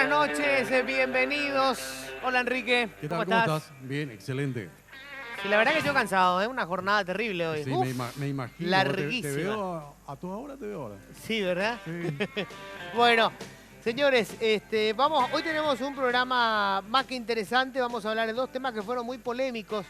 buenas noches, bienvenidos. Hola Enrique, ¿Qué tal? ¿cómo estás? Bien, excelente. Sí, la verdad que estoy cansado, ¿eh? Una jornada terrible hoy. Sí, Uf, me imagino. larguísima. Te veo a toda hora, te veo ahora. Sí, ¿verdad? Sí. Bueno, señores, hoy tenemos un programa más que interesante. Vamos a hablar de dos temas que fueron muy polémicos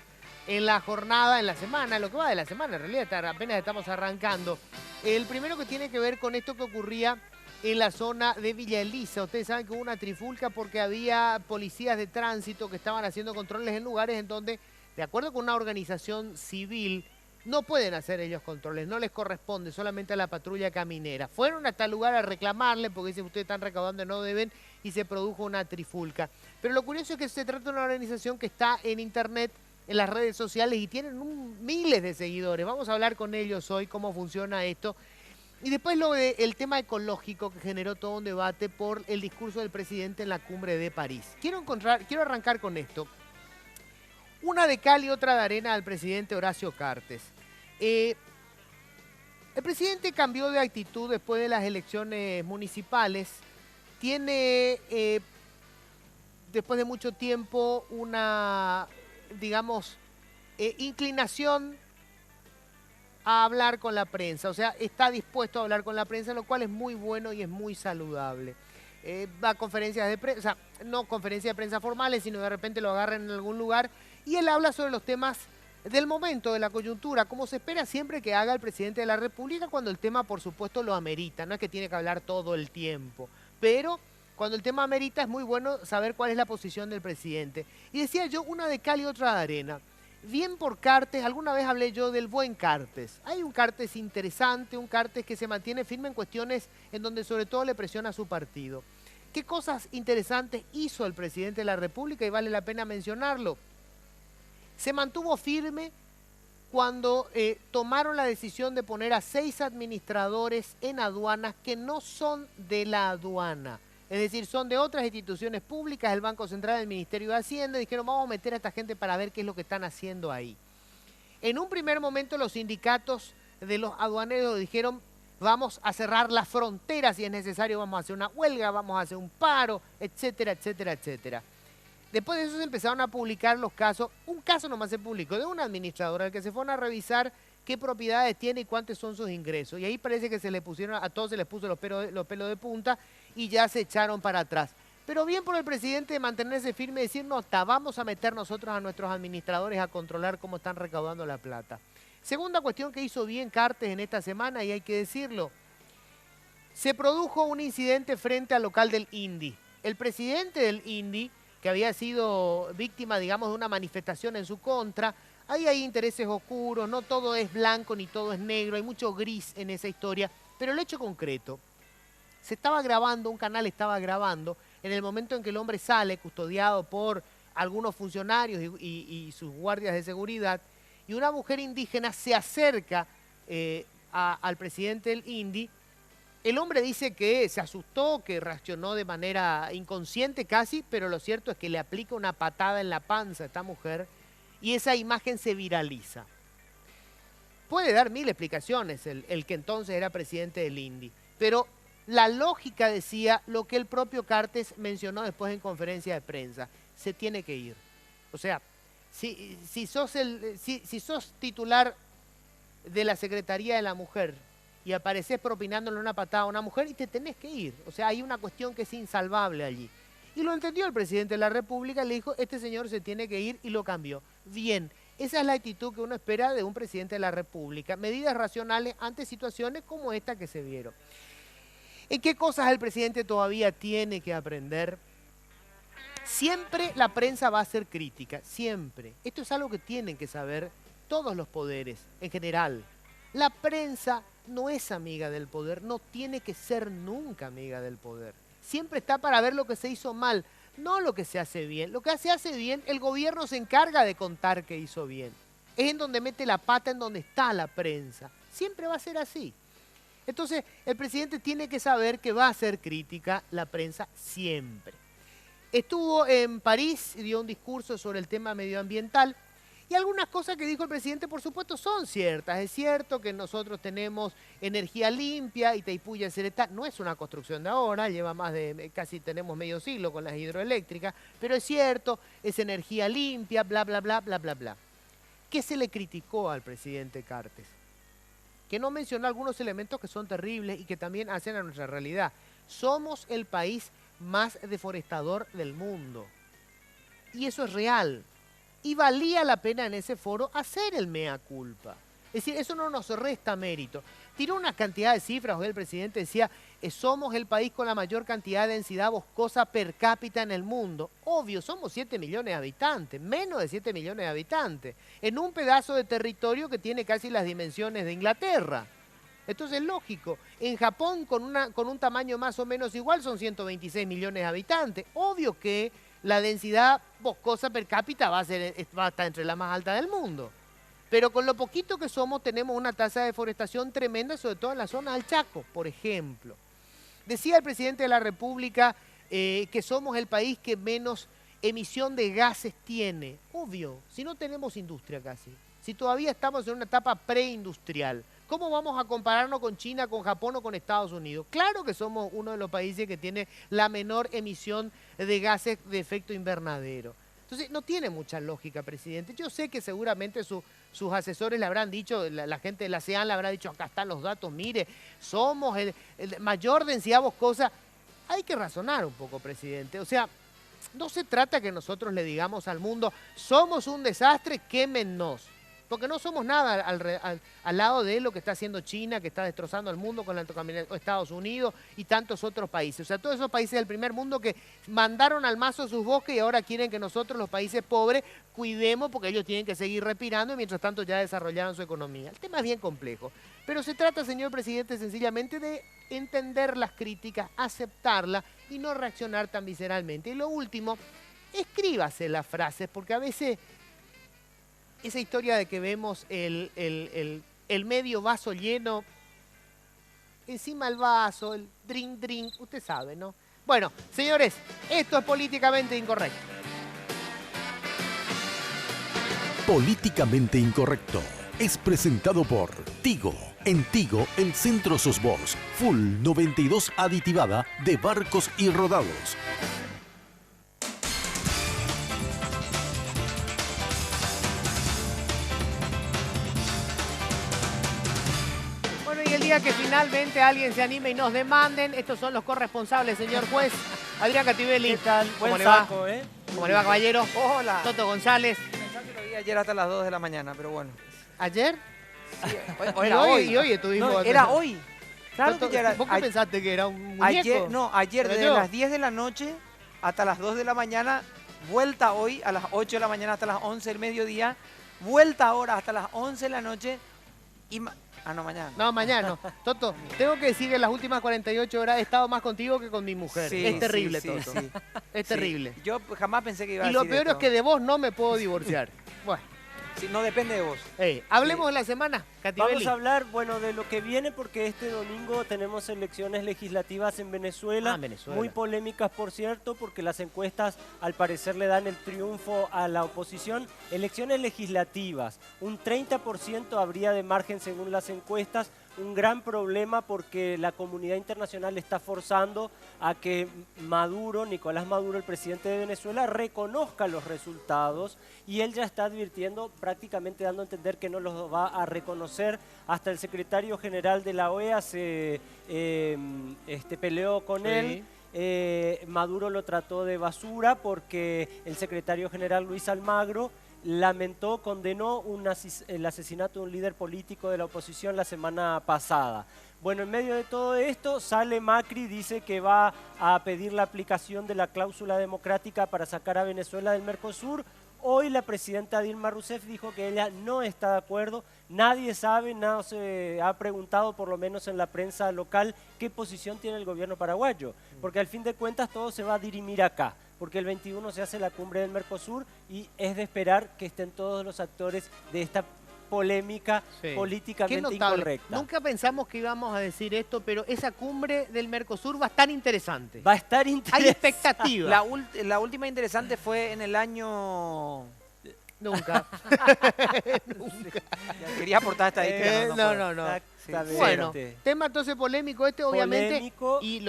en la jornada, en la semana, lo que va de la semana, en realidad apenas estamos arrancando. El primero que tiene que ver con esto que ocurría en la zona de Villa Elisa. Ustedes saben que hubo una trifulca porque había policías de tránsito que estaban haciendo controles en lugares en donde, de acuerdo con una organización civil, no pueden hacer ellos controles, no les corresponde, solamente a la patrulla caminera. Fueron hasta el lugar a reclamarle porque dicen ustedes están recaudando y no deben, y se produjo una trifulca. Pero lo curioso es que se trata de una organización que está en internet, en las redes sociales, y tienen miles de seguidores. Vamos a hablar con ellos hoy cómo funciona esto. Y después el tema ecológico que generó todo un debate por el discurso del presidente en la cumbre de París. Quiero arrancar con esto. Una de cal y otra de arena al presidente Horacio Cartes. El presidente cambió de actitud después de las elecciones municipales. Tiene, después de mucho tiempo, una, digamos, inclinación a hablar con la prensa. O sea, está dispuesto a hablar con la prensa, lo cual es muy bueno y es muy saludable. Va a conferencias de prensa, o sea, no conferencias de prensa formales, sino de repente lo agarran en algún lugar y él habla sobre los temas del momento, de la coyuntura, como se espera siempre que haga el presidente de la República cuando el tema, por supuesto, lo amerita. No es que tiene que hablar todo el tiempo, pero cuando el tema amerita es muy bueno saber cuál es la posición del presidente. Y decía yo, una de cal y otra de arena. Bien por Cartes, alguna vez hablé yo del buen Cartes. Hay un Cartes interesante, un Cartes que se mantiene firme en cuestiones en donde sobre todo le presiona a su partido. ¿Qué cosas interesantes hizo el presidente de la República? Y vale la pena mencionarlo. Se mantuvo firme cuando tomaron la decisión de poner a 6 administradores en aduanas que no son de la aduana. Es decir, son de otras instituciones públicas, el Banco Central, el Ministerio de Hacienda, y dijeron vamos a meter a esta gente para ver qué es lo que están haciendo ahí. En un primer momento los sindicatos de los aduaneros dijeron vamos a cerrar las fronteras si es necesario, vamos a hacer una huelga, vamos a hacer un paro, etcétera, etcétera, etcétera. Después de eso se empezaron a publicar los casos, un caso nomás se publicó de una administradora al que se fueron a revisar qué propiedades tiene y cuántos son sus ingresos. Y ahí parece que a todos se les puso los pelos de punta y ya se echaron para atrás. Pero bien por el presidente de mantenerse firme y decir, no, vamos a meter nosotros a nuestros administradores a controlar cómo están recaudando la plata. Segunda cuestión que hizo bien Cartes en esta semana, y hay que decirlo, se produjo un incidente frente al local del INDI. El presidente del INDI, que había sido víctima, digamos, de una manifestación en su contra, ahí hay intereses oscuros, no todo es blanco ni todo es negro, hay mucho gris en esa historia, pero el hecho concreto, se estaba grabando, un canal estaba grabando, en el momento en que el hombre sale custodiado por algunos funcionarios y sus guardias de seguridad, y una mujer indígena se acerca al presidente del INDI. El hombre dice que se asustó, que reaccionó de manera inconsciente casi, pero lo cierto es que le aplica una patada en la panza a esta mujer y esa imagen se viraliza. Puede dar mil explicaciones el que entonces era presidente del INDI, pero la lógica decía lo que el propio Cartes mencionó después en conferencia de prensa, se tiene que ir. O sea, si sos titular de la Secretaría de la Mujer y apareces propinándole una patada a una mujer y te tenés que ir. O sea, hay una cuestión que es insalvable allí. Y lo entendió el presidente de la República, le dijo, este señor se tiene que ir y lo cambió. Bien, esa es la actitud que uno espera de un presidente de la República. Medidas racionales ante situaciones como esta que se vieron. ¿En qué cosas el presidente todavía tiene que aprender? Siempre la prensa va a ser crítica, siempre. Esto es algo que tienen que saber todos los poderes en general. La prensa no es amiga del poder, no tiene que ser nunca amiga del poder. Siempre está para ver lo que se hizo mal, no lo que se hace bien. Lo que se hace bien, el gobierno se encarga de contar que hizo bien. Es en donde mete la pata, en donde está la prensa. Siempre va a ser así. Entonces, el presidente tiene que saber que va a ser crítica la prensa siempre. Estuvo en París y dio un discurso sobre el tema medioambiental Y algunas cosas que dijo el presidente, por supuesto, son ciertas. Es cierto que nosotros tenemos energía limpia, Itaipú y Ceretá no es una construcción de ahora, lleva más de, casi tenemos medio siglo con las hidroeléctricas, pero es cierto, es energía limpia, bla, bla, bla, bla, bla, bla. ¿Qué se le criticó al presidente Cartes? Que no mencionó algunos elementos que son terribles y que también hacen a nuestra realidad. Somos el país más deforestador del mundo. Y eso es real. Y valía la pena en ese foro hacer el mea culpa. Es decir, eso no nos resta mérito. Tiró una cantidad de cifras, el presidente decía, somos el país con la mayor cantidad de densidad boscosa per cápita en el mundo. Obvio, somos 7 millones de habitantes, menos de 7 millones de habitantes, en un pedazo de territorio que tiene casi las dimensiones de Inglaterra. Entonces, lógico, en Japón con un tamaño más o menos igual son 126 millones de habitantes. Obvio que la densidad boscosa per cápita va a estar entre las más altas del mundo. Pero con lo poquito que somos tenemos una tasa de deforestación tremenda, sobre todo en la zona del Chaco, por ejemplo. Decía el presidente de la República que somos el país que menos emisión de gases tiene. Obvio, si no tenemos industria casi, si todavía estamos en una etapa preindustrial, ¿cómo vamos a compararnos con China, con Japón o con Estados Unidos? Claro que somos uno de los países que tiene la menor emisión de gases de efecto invernadero. Entonces, no tiene mucha lógica, presidente. Yo sé que seguramente sus asesores le habrán dicho, la gente de la CEAN le habrá dicho, acá están los datos, mire, somos el mayor densidad boscosa. Hay que razonar un poco, presidente. O sea, no se trata que nosotros le digamos al mundo, somos un desastre, quémennos. Porque no somos nada al lado de lo que está haciendo China, que está destrozando al mundo con la Estados Unidos y tantos otros países. O sea, todos esos países del primer mundo que mandaron al mazo sus bosques y ahora quieren que nosotros, los países pobres, cuidemos porque ellos tienen que seguir respirando y mientras tanto ya desarrollaron su economía. El tema es bien complejo. Pero se trata, señor presidente, sencillamente de entender las críticas, aceptarlas y no reaccionar tan visceralmente. Y lo último, escríbase las frases porque a veces esa historia de que vemos el medio vaso lleno, encima el vaso, el drink, usted sabe, ¿no? Bueno, señores, esto es Políticamente Incorrecto. Políticamente Incorrecto es presentado por Tigo. En Tigo, el centro sos vos. Full 92 aditivada de barcos y rodados. El día que finalmente alguien se anime y nos demanden, estos son los corresponsables, señor juez. Adrián Cativelli. ¿Qué tal? ¿Cómo Buen le saco, va? ¿Cómo le va, caballero? Hola. Toto González. Pensaba que lo vi ayer hasta las 2 de la mañana, pero bueno. ¿Ayer? Sí, o era hoy. Y hoy estuvimos... No, era hoy. Claro Toto, que ya era... ¿Vos qué pensaste que era un muñeco? Ayer desde las 10 de la noche hasta las 2 de la mañana, vuelta hoy a las 8 de la mañana hasta las 11 del mediodía, vuelta ahora hasta las 11 de la noche y... no, mañana. No, mañana no. Toto, tengo que decir que en las últimas 48 horas he estado más contigo que con mi mujer. Sí, es terrible, sí, Toto. sí. Es terrible. Yo jamás pensé que iba a Y decir lo peor esto. es que de vos no me puedo divorciar. Bueno. Sí, no depende de vos. Hablemos de la semana, Cativelli. Vamos a hablar, bueno, de lo que viene porque este domingo tenemos elecciones legislativas en Venezuela. Muy polémicas, por cierto, porque las encuestas al parecer le dan el triunfo a la oposición. Elecciones legislativas, un 30% habría de margen según las encuestas. Un gran problema porque la comunidad internacional está forzando a que Maduro, Nicolás Maduro, el presidente de Venezuela, reconozca los resultados y él ya está advirtiendo, prácticamente dando a entender que no los va a reconocer. Hasta el secretario general de la OEA se peleó con él. Maduro lo trató de basura porque el secretario general Luis Almagro lamentó, condenó el asesinato de un líder político de la oposición la semana pasada. Bueno, en medio de todo esto sale Macri, dice que va a pedir la aplicación de la cláusula democrática para sacar a Venezuela del Mercosur. Hoy la presidenta Dilma Rousseff dijo que ella no está de acuerdo. Nadie sabe, no se ha preguntado, por lo menos en la prensa local, qué posición tiene el gobierno paraguayo. Porque al fin de cuentas todo se va a dirimir acá. Porque el 21 se hace la cumbre del Mercosur y es de esperar que estén todos los actores de esta polémica políticamente incorrecta. Nunca pensamos que íbamos a decir esto, pero esa cumbre del Mercosur va a estar interesante. Va a estar interesante. Hay expectativa. La última interesante fue en el año Nunca. Nunca. Ya quería aportar estadística. No. Exactamente. Bueno, tema entonces polémico este, obviamente. Polémico. Y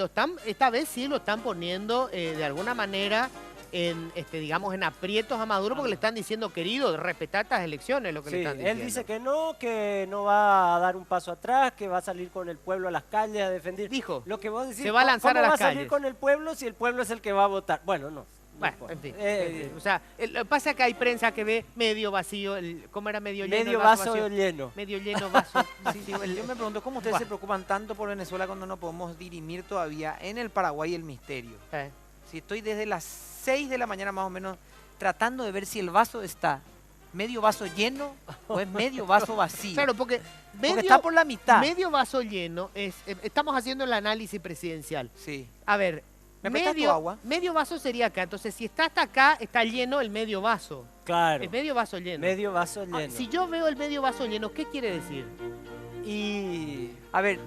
esta vez sí lo están poniendo de alguna manera en, digamos, en aprietos a Maduro porque le están diciendo, querido, respetar estas elecciones, lo que le están diciendo. Él dice que no va a dar un paso atrás, que va a salir con el pueblo a las calles a defender. Dijo, lo que vos decís, se va a lanzar ¿cómo a las va a salir calles? con el pueblo si el pueblo es el que va a votar? Bueno, no. Bueno, importa. en fin. O sea, lo que pasa es que hay prensa que ve medio vacío, ¿cómo era medio lleno? Medio el vaso vacío? lleno. Medio lleno, vaso Sí, vacío. yo me pregunto cómo ustedes se preocupan tanto por Venezuela cuando no podemos dirimir todavía en el Paraguay el misterio. Si estoy desde las 6 de la mañana más o menos tratando de ver si el vaso está medio vaso lleno o es medio vaso vacío. Claro, porque está por la mitad. Medio vaso lleno es, estamos haciendo el análisis presidencial. Sí. A ver, ¿me prestas tu agua? medio vaso sería acá, entonces si está hasta acá, está lleno el medio vaso. Claro. El medio vaso lleno. Medio vaso lleno. Si yo veo el medio vaso lleno, ¿qué quiere decir? Y... A ver,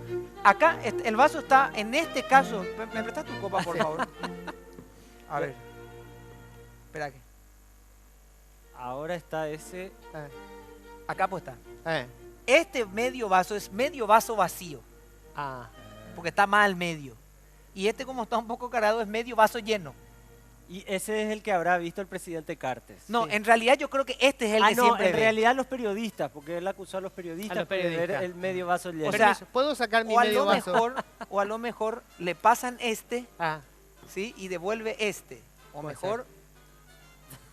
acá el vaso está, en este caso... ¿Me prestas tu copa, por favor? A ver. Espera que... Ahora está ese... Acá pues está. Eh. Este medio vaso es medio vaso vacío. Ah. Porque está más al medio. Y este, como está un poco cargado, es medio vaso lleno. Y ese es el que habrá visto el presidente Cartes. No, Sí. En realidad yo creo que este es el que no, siempre en ve. realidad los periodistas, porque él acusó a los periodistas, A los de ver periodistas. el medio vaso lleno. O sea, Permiso, ¿puedo sacar mi O a medio lo vaso? mejor, o a lo mejor le pasan este, Ah, ¿sí? Y devuelve este. O Puede mejor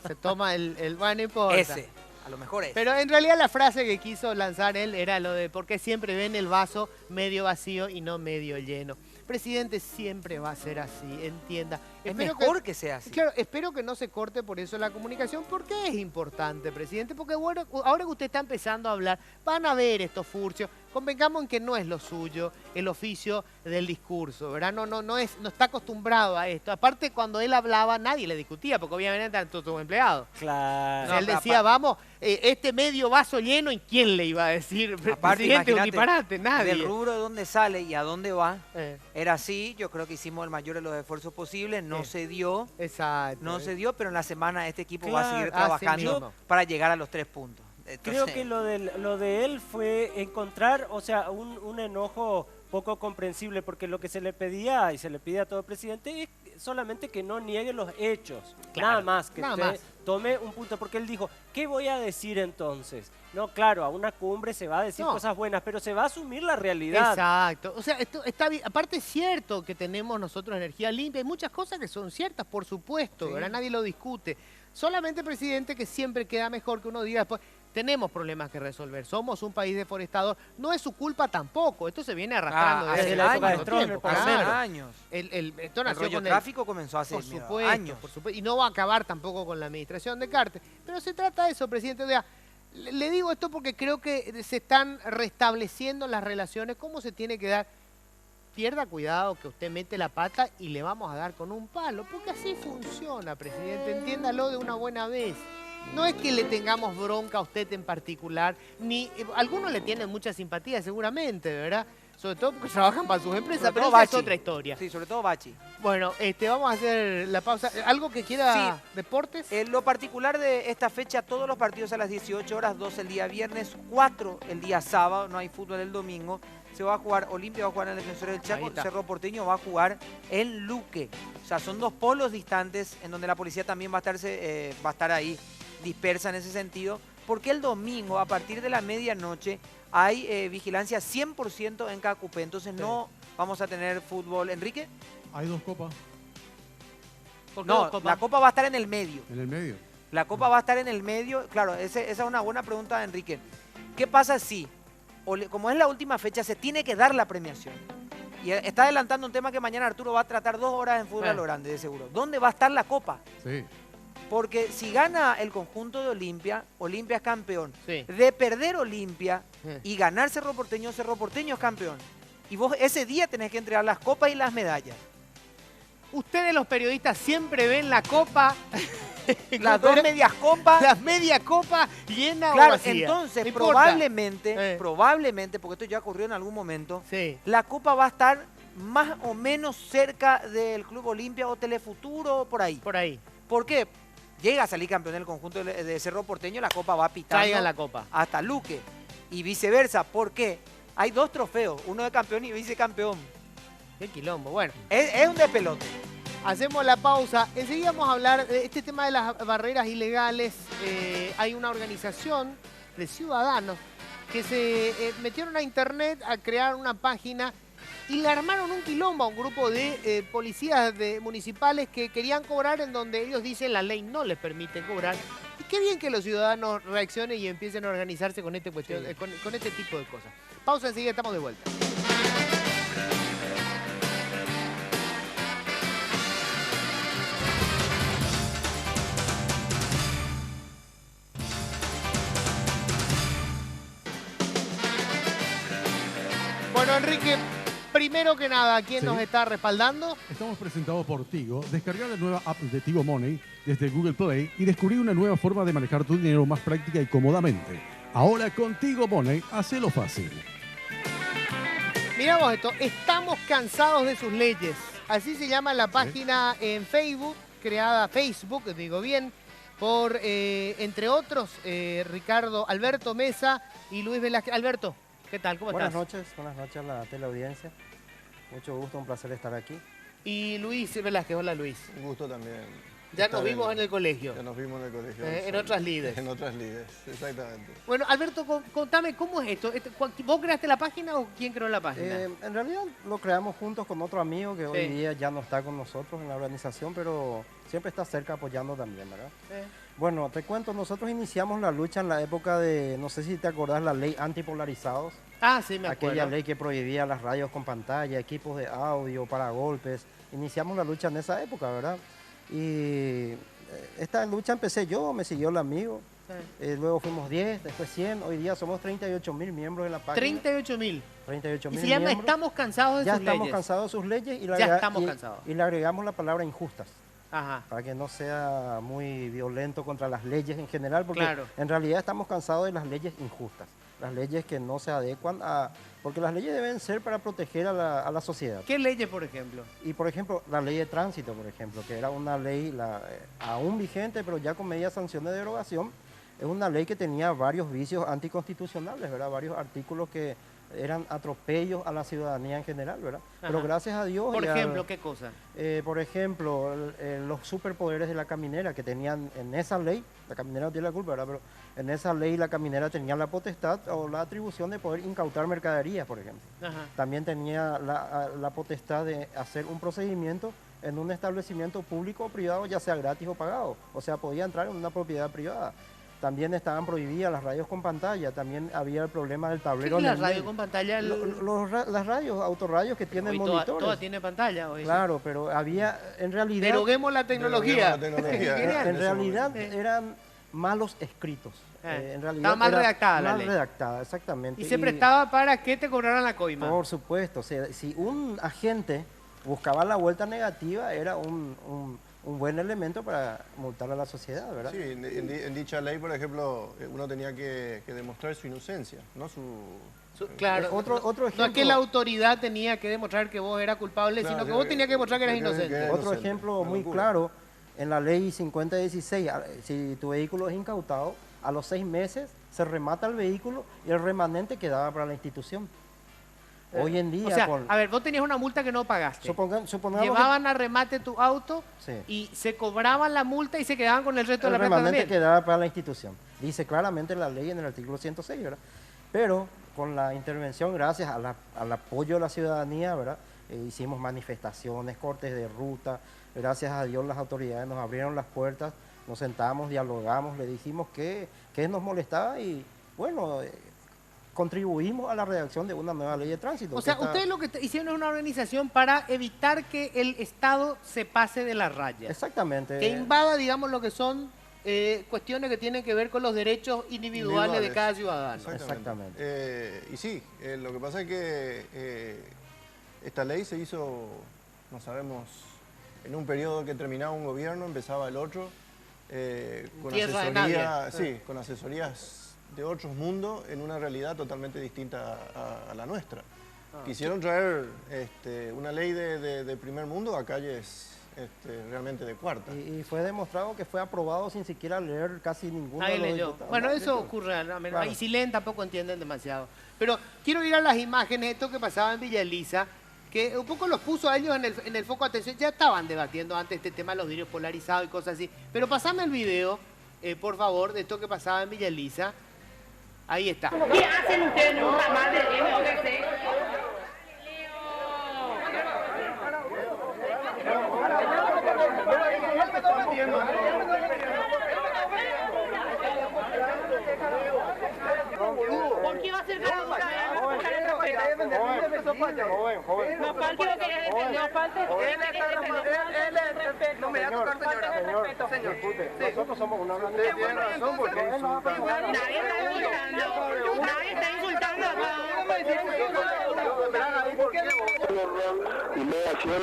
se toma el bueno, no importa. ese. A lo mejor ese. Pero en realidad la frase que quiso lanzar él era lo de ¿por qué siempre ven el vaso medio vacío y no medio lleno? Presidente, siempre va a ser así, entienda. Es Espero mejor que sea así. Claro, espero que no se corte por eso la comunicación, porque es importante, presidente, porque bueno, ahora que usted está empezando a hablar, van a ver estos furcios, convengamos en que no es lo suyo el oficio del discurso, ¿verdad? No está acostumbrado a esto. Aparte, cuando él hablaba, nadie le discutía, porque obviamente eran todos sus empleados. Claro. O sea, él decía, vamos, este medio vaso lleno, ¿y quién le iba a decir? Aparte, Presidente, un imagínate, disparate, nadie. del rubro de dónde sale y a dónde va, Eh, era así. Yo creo que hicimos el mayor de los esfuerzos posibles. No Sí. se dio. exacto. No se dio, pero en la semana este equipo va a seguir Claro, así trabajando mismo. para llegar a los 3 puntos. Creo Entonces, que lo de él fue encontrar, o sea, un enojo poco comprensible, porque lo que se le pedía y se le pide a todo presidente es solamente que no niegue los hechos, Claro, nada más, que nada usted más. tome un punto, porque él dijo, ¿qué voy a decir entonces? No, claro, a una cumbre se va a decir No. cosas buenas, pero se va a asumir la realidad. Exacto. O sea, esto está bien. Aparte es cierto que tenemos nosotros energía limpia. Hay muchas cosas que son ciertas, por supuesto, Sí. ¿verdad? Nadie lo discute. Solamente, presidente, que siempre queda mejor que uno diga después, tenemos problemas que resolver, somos un país deforestador. No es su culpa tampoco, esto se viene arrastrando hace desde la época de mucho Stroessner, tiempo, por hace claro. años. Esto El nació rollo con tráfico comenzó hace por mira, supuesto, años. por supuesto, y no va a acabar tampoco con la administración de Cartes. Pero se trata de eso, presidente. O sea, le digo esto porque creo que se están restableciendo las relaciones, cómo se tiene que dar. Pierda cuidado que usted mete la pata y le vamos a dar con un palo, porque así funciona, presidente, entiéndalo de una buena vez. No es que le tengamos bronca a usted en particular, ni algunos le tienen mucha simpatía seguramente, ¿verdad? Sobre todo porque trabajan para sus empresas, Sobre pero todo esa es Bachi. otra historia. Sí, sobre todo Bachi. Bueno, vamos a hacer la pausa. ¿Algo que quiera deportes? Lo particular de esta fecha, todos los partidos a las 18 horas, 2 el día viernes, 4 el día sábado, no hay fútbol el domingo. Se va a jugar, Olimpia va a jugar en el Defensor del Ahí Chaco, está. Cerro Porteño va a jugar en Luque. O sea, son dos polos distantes en donde la policía también va a estar ahí dispersa en ese sentido, porque el domingo a partir de la medianoche hay vigilancia 100% en Cacupé, entonces no vamos a tener fútbol. ¿Enrique? Hay 2 copas ¿Por qué No, dos copas? la copa va a estar en el medio. en el medio. La copa va a estar en el medio. Claro, esa es una buena pregunta, Enrique. ¿Qué pasa si, como es la última fecha, se tiene que dar la premiación? Y está adelantando un tema que mañana Arturo va a tratar 2 horas en fútbol a lo grande, de seguro. ¿Dónde va a estar la copa? Sí. Porque si gana el conjunto de Olimpia, Olimpia es campeón. Sí. De perder Olimpia Sí. y ganar Cerro Porteño es campeón. Y vos ese día tenés que entregar las copas y las medallas. Ustedes los periodistas siempre ven la copa, Las dos medias copas. las media copa llena o Claro, vacía. entonces No importa. probablemente, porque esto ya ocurrió en algún momento, Sí. la copa va a estar más o menos cerca del Club Olimpia o Telefuturo o por ahí. Por ahí. ¿Por qué? llega a salir campeón del conjunto de Cerro Porteño, la copa va pitando. Traigan la copa. Hasta Luque. Y viceversa. ¿Por qué? Hay 2 trofeos, uno de campeón y vicecampeón. Qué quilombo. Bueno, Es un despelote. hacemos la pausa. Enseguida vamos a hablar de este tema de las barreras ilegales. Hay una organización de ciudadanos que se metieron a internet a crear una página y le armaron un quilombo a un grupo de policías municipales que querían cobrar en donde ellos dicen la ley no les permite cobrar. Y qué bien que los ciudadanos reaccionen y empiecen a organizarse con este, con este tipo de cosas. Pausa, enseguida estamos de vuelta. Bueno, Enrique, primero que nada, ¿quién nos está respaldando? Estamos presentados por Tigo. Descargar la nueva app de Tigo Money desde Google Play y descubrir una nueva forma de manejar tu dinero más práctica y cómodamente. Ahora con Tigo Money, hacelo fácil. Miramos esto, estamos cansados de sus leyes. Así se llama la página en Facebook, digo bien, por, entre otros, Alberto Mesa y Luis Velázquez. Alberto, ¿qué tal? ¿Cómo estás? Buenas noches a la teleaudiencia. Mucho gusto, un placer estar aquí. Y Luis Velázquez, hola Luis. Un gusto también. Ya nos vimos en el colegio. Ya nos vimos en el colegio. En otras lides. En otras lides, exactamente. Bueno, Alberto, contame, ¿cómo es esto? ¿Vos creaste la página o quién creó la página? En realidad lo creamos juntos con otro amigo que hoy día ya no está con nosotros en la organización, pero siempre está cerca apoyando también, ¿verdad? Bueno, te cuento, nosotros iniciamos la lucha en la época de, no sé si te acordás, la ley antipolarizados. Ah, sí, me acuerdo. Aquella ley que prohibía las radios con pantalla, equipos de audio, paragolpes. Iniciamos la lucha en esa época, ¿verdad? Y esta lucha empecé yo, me siguió el amigo. Luego fuimos 10, después 100. Hoy día somos 38.000 miembros de la página. 38.000. 38.000 y se llama miembros. Estamos cansados de sus leyes. Ya estamos cansados de sus leyes y le agregamos la palabra injustas. Ajá. Para que no sea muy violento contra las leyes en general, porque claro, en realidad estamos cansados de las leyes injustas, las leyes que no se adecuan a... Porque las leyes deben ser para proteger a la sociedad. ¿Qué leyes, por ejemplo? Y, por ejemplo, la ley de tránsito, por ejemplo, que era una ley aún vigente, pero ya con medias sanciones de derogación, es una ley que tenía varios vicios anticonstitucionales, ¿verdad? Varios artículos que eran atropellos a la ciudadanía en general, ¿verdad? Ajá. Pero gracias a Dios... Por ejemplo, ¿qué cosa? Por ejemplo, los superpoderes de la caminera que tenían en esa ley, la caminera no tiene la culpa, ¿verdad? Pero en esa ley la caminera tenía la potestad o la atribución de poder incautar mercaderías, por ejemplo. Ajá. También tenía la potestad de hacer un procedimiento en un establecimiento público o privado, ya sea gratis o pagado. O sea, podía entrar en una propiedad privada. También estaban prohibidas las radios con pantalla, también había el problema del tablero. ¿Qué es la radio con pantalla? Las radios, autorradios que tienen monitores. Toda tiene pantalla hoy. Claro, pero había, en realidad... Deroguemos la tecnología. En realidad eran malos escritos. En realidad estaba mal redactada la ley. Mal redactada, exactamente. Y se prestaba para que te cobraran la coima. Por supuesto, o sea, si un agente buscaba la vuelta negativa, era un buen elemento para multar a la sociedad, ¿verdad? Sí, en dicha ley, por ejemplo, uno tenía que demostrar su inocencia, no claro, otro ejemplo, no es que la autoridad tenía que demostrar que vos eras culpable, claro, sino que vos tenías que demostrar que eras inocente. Otro ejemplo muy claro, en la ley 5016, si tu vehículo es incautado, a los 6 meses se remata el vehículo y el remanente quedaba para la institución. Hoy en día... O sea, a ver, vos tenías una multa que no pagaste. Supongamos llevaban a remate tu auto y se cobraban la multa y se quedaban con el resto de la plata también. El remanente quedaba para la institución. Dice claramente la ley en el artículo 106, ¿verdad? Pero con la intervención, gracias al apoyo de la ciudadanía, ¿verdad? Hicimos manifestaciones, cortes de ruta. Gracias a Dios las autoridades nos abrieron las puertas, nos sentamos, dialogamos, le dijimos qué nos molestaba y, bueno... contribuimos a la redacción de una nueva ley de tránsito. O sea, ustedes lo que hicieron es una organización para evitar que el Estado se pase de la raya. Exactamente. Que invada, digamos, lo que son cuestiones que tienen que ver con los derechos individuales de cada ciudadano. Exactamente. Y sí, lo que pasa es que esta ley se hizo, no sabemos, en un periodo que terminaba un gobierno, empezaba el otro, con asesoría, con asesorías de otros mundos en una realidad totalmente distinta a la nuestra. Quisieron traer una ley de primer mundo a calles realmente de cuarta. Y fue demostrado que fue aprobado sin siquiera leer casi ninguno Ahí de los leyó. diputados. Bueno, No, eso leyó. ocurre, ¿no? Claro. Y si leen tampoco entienden demasiado. Pero quiero ir a las imágenes, esto que pasaba en Villa Elisa, que un poco los puso a ellos en el foco de atención. Ya estaban debatiendo antes este tema de los vidrios polarizados y cosas así. Pero pasame el video, por favor, de esto que pasaba en Villa Elisa. Ahí está. ¿Qué hacen ustedes en un ramal del MOVC? ¿Por qué va a ser ganadora? Joven. No falte lo que no falte. No me da tu carta, señor. Disculpe, nosotros somos una organización. Tiene razón porque Nadie está insultando acá. Y me hacían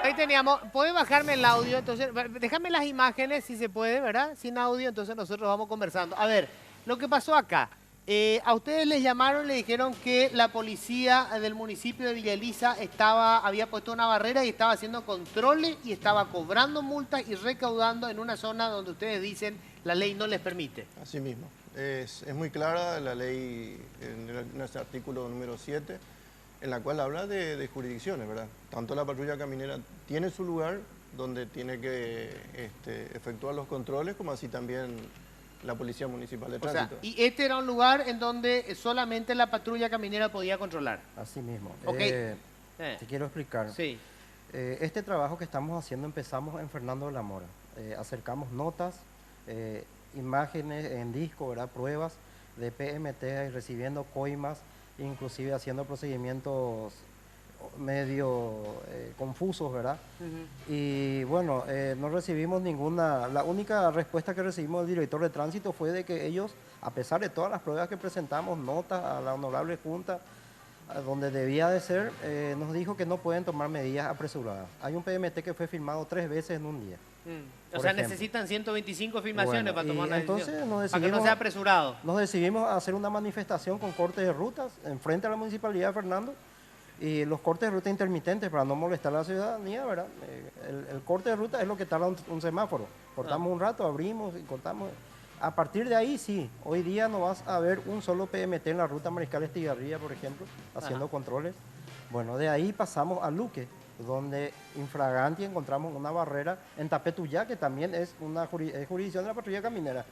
Ahí teníamos, ¿puede bajarme el audio? Entonces, déjame las imágenes si se puede, ¿verdad? Sin audio, entonces nosotros vamos conversando. A ver, lo que pasó acá. A ustedes les llamaron, le dijeron que la policía del municipio de Villa Elisa había puesto una barrera y estaba haciendo controles y estaba cobrando multas y recaudando en una zona donde ustedes dicen la ley no les permite. Así mismo. Es muy clara la ley en este artículo número 7, en la cual habla de jurisdicciones, ¿verdad? Tanto la patrulla caminera tiene su lugar donde tiene que efectuar los controles, como así también la Policía Municipal de O sea, Tránsito. y este era un lugar en donde solamente la patrulla caminera podía controlar. Así mismo. Ok. Te quiero explicar. Sí. Este trabajo que estamos haciendo empezamos en Fernando de la Mora. Acercamos notas, imágenes en disco, ¿verdad? Pruebas de PMT, recibiendo coimas, inclusive haciendo procedimientos medio confusos, ¿verdad? Y bueno, no recibimos ninguna, la única respuesta que recibimos del director de tránsito fue de que ellos, a pesar de todas las pruebas que presentamos, notas a la honorable junta, donde debía de ser, nos dijo que no pueden tomar medidas apresuradas. Hay un PMT que fue firmado 3 veces en un día. O sea, ejemplo. Necesitan 125 filmaciones para tomar una entonces decisión. Para que no sea apresurado. Nos decidimos a hacer una manifestación con cortes de rutas enfrente a la Municipalidad de Fernando, y los cortes de ruta intermitentes para no molestar a la ciudadanía, ¿verdad? El corte de ruta es lo que tarda un semáforo. Cortamos un rato, abrimos y cortamos. A partir de ahí, sí, hoy día no vas a ver un solo PMT en la ruta Mariscal Estigarribia, por ejemplo, haciendo controles. Bueno, de ahí pasamos a Luque, donde infraganti encontramos una barrera en Tapetuyá, que también es una jurisdicción de la patrulla caminera.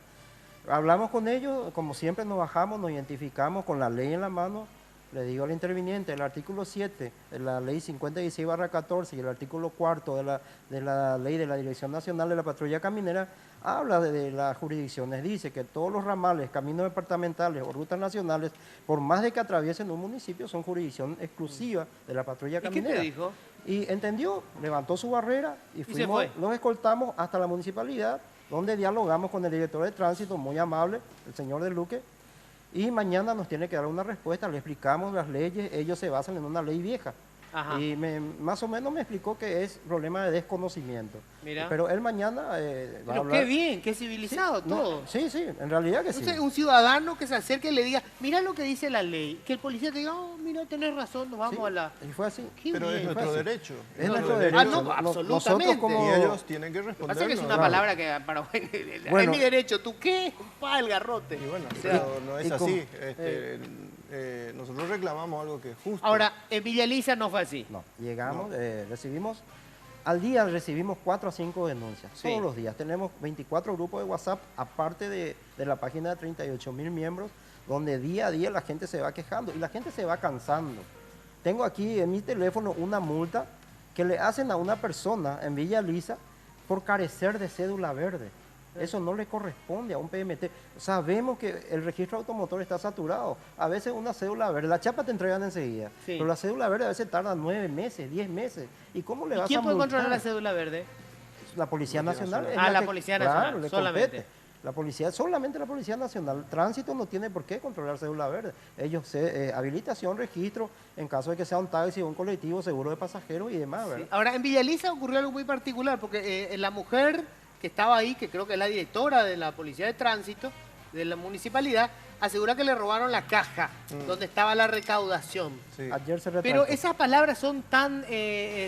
Hablamos con ellos, como siempre nos bajamos, nos identificamos con la ley en la mano. Le digo al interviniente, el artículo 7 de la ley 56/14 y el artículo 4 de la ley de la Dirección Nacional de la Patrulla Caminera habla de las jurisdicciones. Dice que todos los ramales, caminos departamentales o rutas nacionales, por más de que atraviesen un municipio, son jurisdicción exclusiva de la patrulla caminera. ¿Y qué te dijo? Y entendió, levantó su barrera y fuimos, los escoltamos hasta la municipalidad, donde dialogamos con el director de tránsito, muy amable, el señor de Luque, y mañana nos tiene que dar una respuesta, le explicamos las leyes, ellos se basan en una ley vieja. Ajá. Y más o menos me explicó que es problema de desconocimiento. Mira. Pero él mañana va a Pero hablar. qué bien, qué civilizado todo. Sí, en realidad que sí. Entonces, un ciudadano que se acerque y le diga, mira lo que dice la ley, que el policía te diga, oh, mira, tenés razón, nos vamos a la... Y fue así. Pero es nuestro derecho. Es nuestro derecho. No, absolutamente. Como... Y ellos tienen que responder. Pasa que es una palabra que para es mi derecho. ¿Tú qué? Pa, el garrote. Y bueno, o sea, no es así. Nosotros reclamamos algo que es justo. Ahora, en Villa Elisa no fue así. No, llegamos, recibimos, al día recibimos 4 a 5 denuncias, todos los días. Tenemos 24 grupos de WhatsApp, aparte de la página de 38.000 miembros, donde día a día la gente se va quejando y la gente se va cansando. Tengo aquí en mi teléfono una multa que le hacen a una persona en Villa Elisa por carecer de cédula verde. Eso no le corresponde a un PMT. Sabemos que el registro automotor está saturado. A veces una cédula verde, la chapa te entregan enseguida, Sí. pero la cédula verde a veces tarda 9 meses, 10 meses. ¿Y cómo le vas a ¿Quién puede multar? controlar la cédula verde? La Policía Nacional. es Ah, la que- Policía claro, Nacional, le solamente. compete. La policía, solamente la Policía Nacional. Tránsito no tiene por qué controlar cédula verde. Ellos, habilitación, registro, en caso de que sea un taxi o un colectivo, seguro de pasajeros y demás, ¿verdad? Sí. Ahora, en Villa Elisa ocurrió algo muy particular, porque la mujer que estaba ahí, que creo que es la directora de la Policía de Tránsito, de la municipalidad, asegura que le robaron la caja donde estaba la recaudación. Sí. Ayer se retractó. Pero esas palabras son tan,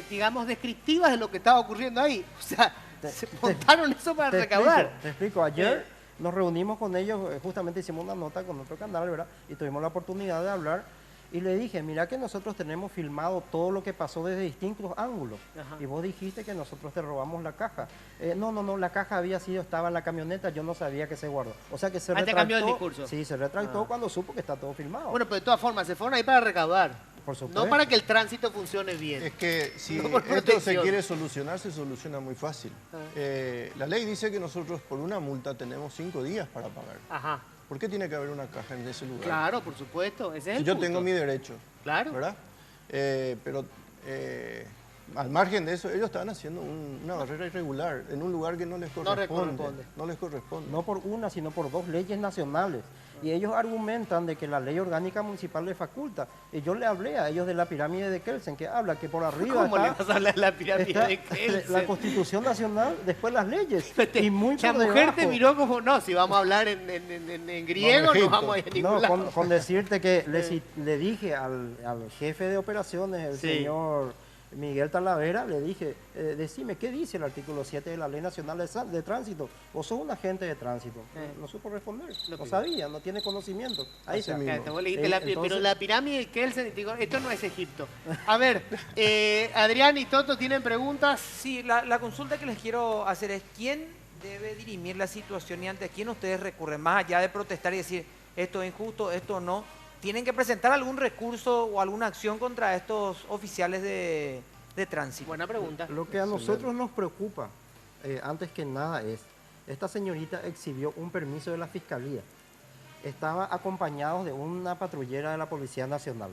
digamos, descriptivas de lo que estaba ocurriendo ahí. O sea, se montaron eso para recaudar. Te explico. Ayer nos reunimos con ellos, justamente hicimos una nota con otro canal, ¿verdad? Y tuvimos la oportunidad de hablar. Y le dije, mira que nosotros tenemos filmado todo lo que pasó desde distintos ángulos. Ajá. Y vos dijiste que nosotros te robamos la caja. No, la caja estaba en la camioneta, yo no sabía que se guardó. O sea que se te retractó. cambió el discurso. Sí, se retractó cuando supo que está todo filmado. Bueno, pero de todas formas, se fueron ahí para recaudar. por supuesto. No para que el tránsito funcione bien. Es que si No por esto se protección. quiere solucionar, se soluciona muy fácil. La ley dice que nosotros por una multa tenemos 5 días para pagar. Ajá. ¿Por qué tiene que haber una caja en ese lugar? Claro, por supuesto. Ese es Si el yo punto. tengo mi derecho, Claro. ¿verdad? Pero al margen de eso, ellos estaban haciendo una barrera irregular en un lugar que no les corresponde. corresponde. No les corresponde. No por una, sino por 2 leyes nacionales. Y ellos argumentan de que la ley orgánica municipal les faculta. Y yo le hablé a ellos de la pirámide de Kelsen, que habla que por arriba ¿Cómo le está, vas a hablar de la pirámide está de Kelsen? la Constitución Nacional, después las leyes. Y muy La por mujer te debajo. miró como, no, si vamos a hablar en griego, no Egipto. vamos a ir a ningún No, lado. con decirte que le dije al jefe de operaciones, el Sí. señor Miguel Talavera, le dije, decime, ¿qué dice el artículo 7 de la Ley Nacional de Tránsito? Vos sos un agente de tránsito. No supo responder, no sabía, no tiene conocimiento. Ahí Así está. mismo. Te vos le dijiste pero Entonces- la pirámide de Kelsen, y te digo, esto no es Egipto. A ver, Adrián y Toto tienen preguntas. Sí, la consulta que les quiero hacer es, ¿quién debe dirimir la situación y ante quién ustedes recurren? Más allá de protestar y decir, esto es injusto, esto no. ¿Tienen que presentar algún recurso o alguna acción contra estos oficiales de tránsito? Buena pregunta. Lo que a nosotros nos preocupa, antes que nada, es, esta señorita exhibió un permiso de la Fiscalía. Estaba acompañados de una patrullera de la Policía Nacional.